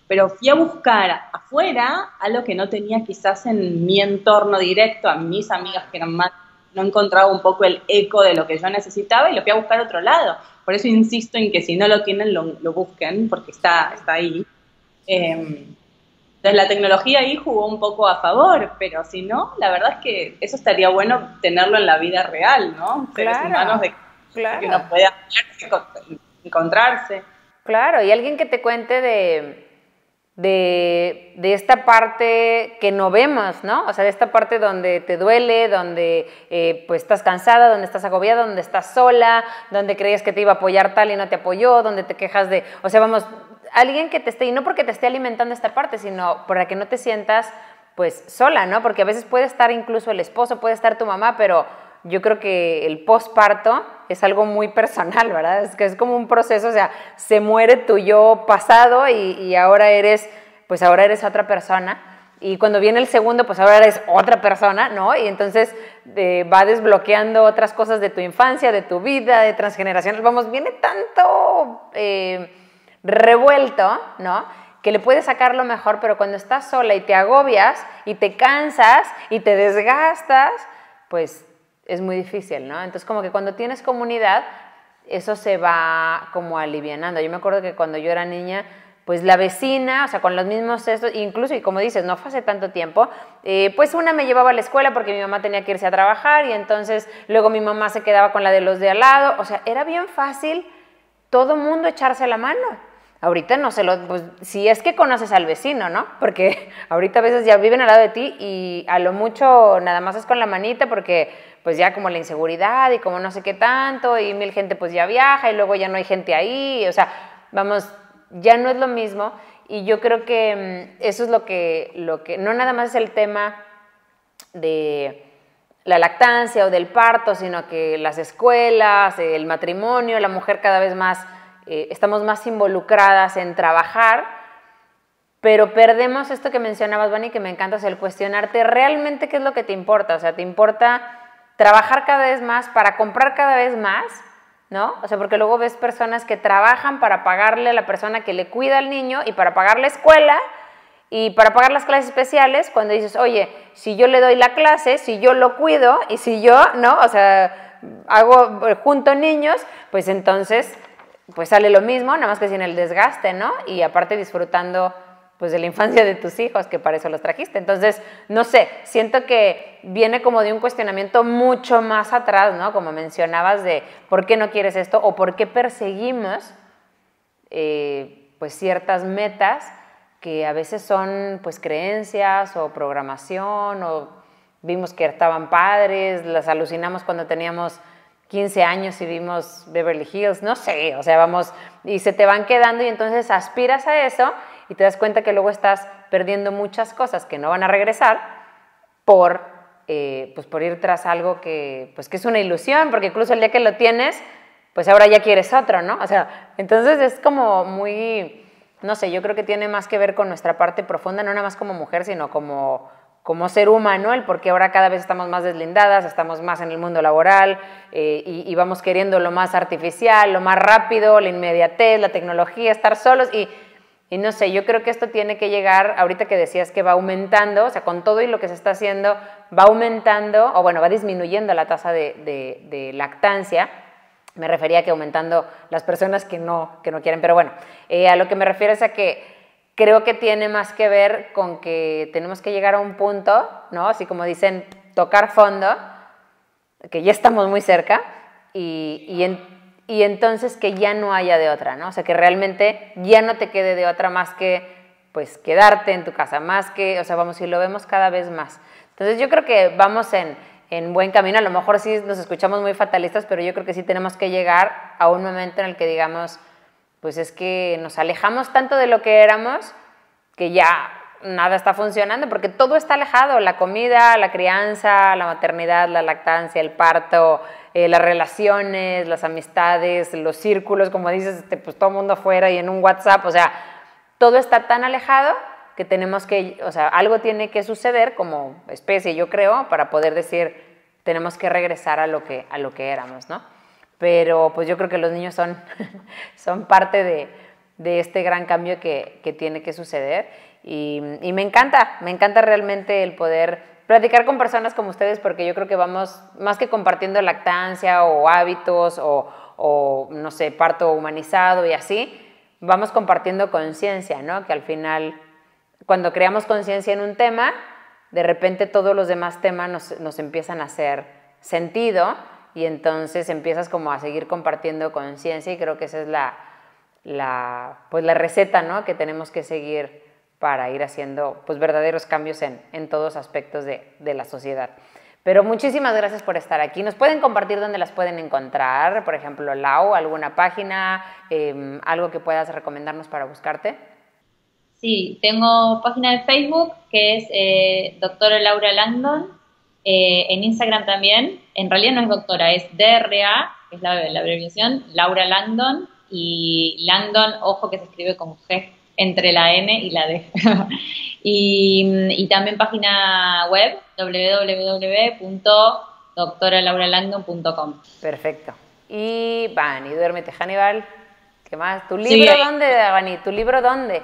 pero fui a buscar afuera algo que no tenía quizás en mi entorno directo, a mis amigas que eran más, no encontraba un poco el eco de lo que yo necesitaba y lo fui a buscar a otro lado. Por eso insisto en que si no lo tienen, lo busquen, porque está ahí. Entonces la tecnología ahí jugó un poco a favor, pero si no, la verdad es que eso estaría bueno tenerlo en la vida real, ¿no? Seres humanos de que no puedan encontrarse. Claro, y alguien que te cuente de esta parte que no vemos, ¿no? O sea, de esta parte donde te duele, donde pues estás cansada, donde estás agobiada, donde estás sola, donde creías que te iba a apoyar tal y no te apoyó, donde te quejas de... O sea, vamos, alguien que te esté, y no porque te esté alimentando esta parte, sino para que no te sientas pues sola, ¿no? Porque a veces puede estar incluso el esposo, puede estar tu mamá, pero yo creo que el posparto es algo muy personal, ¿verdad? Es que es como un proceso, o sea, se muere tu yo pasado y ahora eres otra persona. Y cuando viene el segundo, pues ahora eres otra persona, ¿no? Y entonces va desbloqueando otras cosas de tu infancia, de tu vida, de transgeneracional. Vamos, viene tanto revuelto, ¿no? Que le puedes sacar lo mejor, pero cuando estás sola y te agobias y te cansas y te desgastas, pues es muy difícil, ¿no? Entonces como que cuando tienes comunidad, eso se va como alivianando. Yo me acuerdo que cuando yo era niña, pues la vecina, o sea, con los mismos estos, incluso, y como dices, no fue hace tanto tiempo, pues una me llevaba a la escuela porque mi mamá tenía que irse a trabajar y entonces luego mi mamá se quedaba con la de los de al lado, o sea, era bien fácil todo mundo echarse la mano. Ahorita no se lo, pues si es que conoces al vecino, ¿no? Porque ahorita a veces ya viven al lado de ti y a lo mucho nada más es con la manita porque pues ya como la inseguridad y como no sé qué tanto y mil gente pues ya viaja y luego ya no hay gente ahí, o sea, vamos, ya no es lo mismo y yo creo que eso es lo que no nada más es el tema de la lactancia o del parto, sino que las escuelas, el matrimonio, la mujer cada vez más, estamos más involucradas en trabajar, pero perdemos esto que mencionabas, Vani, que me encanta, o sea, el cuestionarte realmente qué es lo que te importa, o sea, te importa trabajar cada vez más para comprar cada vez más, ¿no? O sea, porque luego ves personas que trabajan para pagarle a la persona que le cuida al niño y para pagar la escuela y para pagar las clases especiales, cuando dices, oye, si yo le doy la clase, si yo lo cuido y si yo, ¿no? O sea, junto niños, pues entonces, pues sale lo mismo, nada más que sin el desgaste, ¿no? Y aparte disfrutando pues de la infancia de tus hijos, que para eso los trajiste. Entonces, no sé, siento que viene como de un cuestionamiento mucho más atrás, ¿no? Como mencionabas de por qué no quieres esto o por qué perseguimos pues ciertas metas que a veces son pues creencias o programación o vimos que estaban padres, las alucinamos cuando teníamos 15 años y vimos Beverly Hills, no sé, o sea, vamos, y se te van quedando y entonces aspiras a eso y te das cuenta que luego estás perdiendo muchas cosas que no van a regresar por ir tras algo que es una ilusión, porque incluso el día que lo tienes, pues ahora ya quieres otro, ¿no? O sea, entonces es como muy, no sé, yo creo que tiene más que ver con nuestra parte profunda, no nada más como mujer, sino como ser humano, el por qué ahora cada vez estamos más deslindadas, estamos más en el mundo laboral y vamos queriendo lo más artificial, lo más rápido, la inmediatez, la tecnología, estar solos y no sé, yo creo que esto tiene que llegar, ahorita que decías que va aumentando, o sea, con todo y lo que se está haciendo, va aumentando, o bueno, va disminuyendo la tasa de lactancia. Me refería a que aumentando las personas que no quieren, pero bueno, a lo que me refiero es a que creo que tiene más que ver con que tenemos que llegar a un punto, ¿no? Así como dicen, tocar fondo, que ya estamos muy cerca, y entonces que ya no haya de otra, ¿no? O sea, que realmente ya no te quede de otra más que, pues, quedarte en tu casa, más que, o sea, vamos, y lo vemos cada vez más. Entonces yo creo que vamos en buen camino. A lo mejor sí nos escuchamos muy fatalistas, pero yo creo que sí tenemos que llegar a un momento en el que digamos, pues es que nos alejamos tanto de lo que éramos que ya nada está funcionando, porque todo está alejado, la comida, la crianza, la maternidad, la lactancia, el parto, las relaciones, las amistades, los círculos, como dices, pues todo el mundo afuera y en un WhatsApp, o sea, todo está tan alejado que tenemos que, o sea, algo tiene que suceder como especie, yo creo, para poder decir, tenemos que regresar a lo que éramos, ¿no? Pero pues yo creo que los niños son, son parte de este gran cambio que tiene que suceder y me encanta realmente el poder platicar con personas como ustedes, porque yo creo que vamos, más que compartiendo lactancia o hábitos o no sé, parto humanizado y así, vamos compartiendo conciencia, ¿no? Que al final, cuando creamos conciencia en un tema, de repente todos los demás temas nos empiezan a hacer sentido y entonces empiezas como a seguir compartiendo conciencia y creo que esa es pues la receta, ¿no? Que tenemos que seguir para ir haciendo pues verdaderos cambios en todos aspectos de la sociedad. Pero muchísimas gracias por estar aquí. ¿Nos pueden compartir dónde las pueden encontrar? Por ejemplo, Lau, alguna página, algo que puedas recomendarnos para buscarte. Sí, tengo página de Facebook que es doctora Laura Langdon, en Instagram también, en realidad no es doctora, es DRA, que es la abreviación, Laura Langdon, y Langdon, ojo que se escribe con G entre la N y la D. y también página web www.doctoralauralangdon.com. Perfecto. Y Vani, duérmete, Hannibal. ¿Qué más? ¿Tu libro sí, dónde, Vani? ¿Tu libro dónde?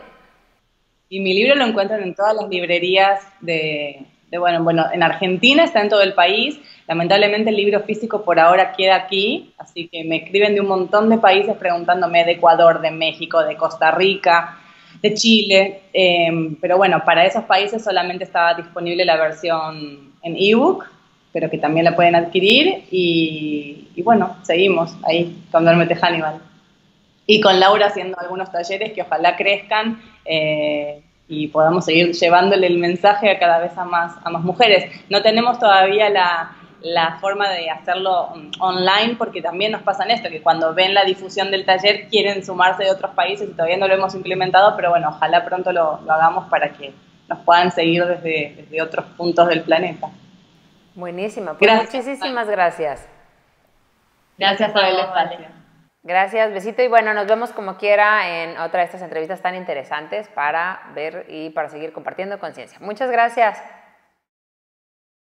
Y mi libro lo encuentran en todas las librerías bueno, en Argentina, está en todo el país. Lamentablemente el libro físico por ahora queda aquí, así que me escriben de un montón de países preguntándome de Ecuador, de México, de Costa Rica, de Chile, pero bueno, para esos países solamente estaba disponible la versión en ebook, pero que también la pueden adquirir y bueno, seguimos ahí con Duérmete Hannibal. Y con Laura haciendo algunos talleres que ojalá crezcan y podamos seguir llevándole el mensaje a cada vez a más mujeres. No tenemos todavía la forma de hacerlo online porque también nos pasa esto, que cuando ven la difusión del taller quieren sumarse de otros países y todavía no lo hemos implementado, pero bueno, ojalá pronto lo hagamos para que nos puedan seguir desde otros puntos del planeta. Buenísimo, pues muchísimas gracias. Gracias por el espacio. Gracias, besito y bueno, nos vemos como quiera en otra de estas entrevistas tan interesantes para ver y para seguir compartiendo conciencia. Muchas gracias.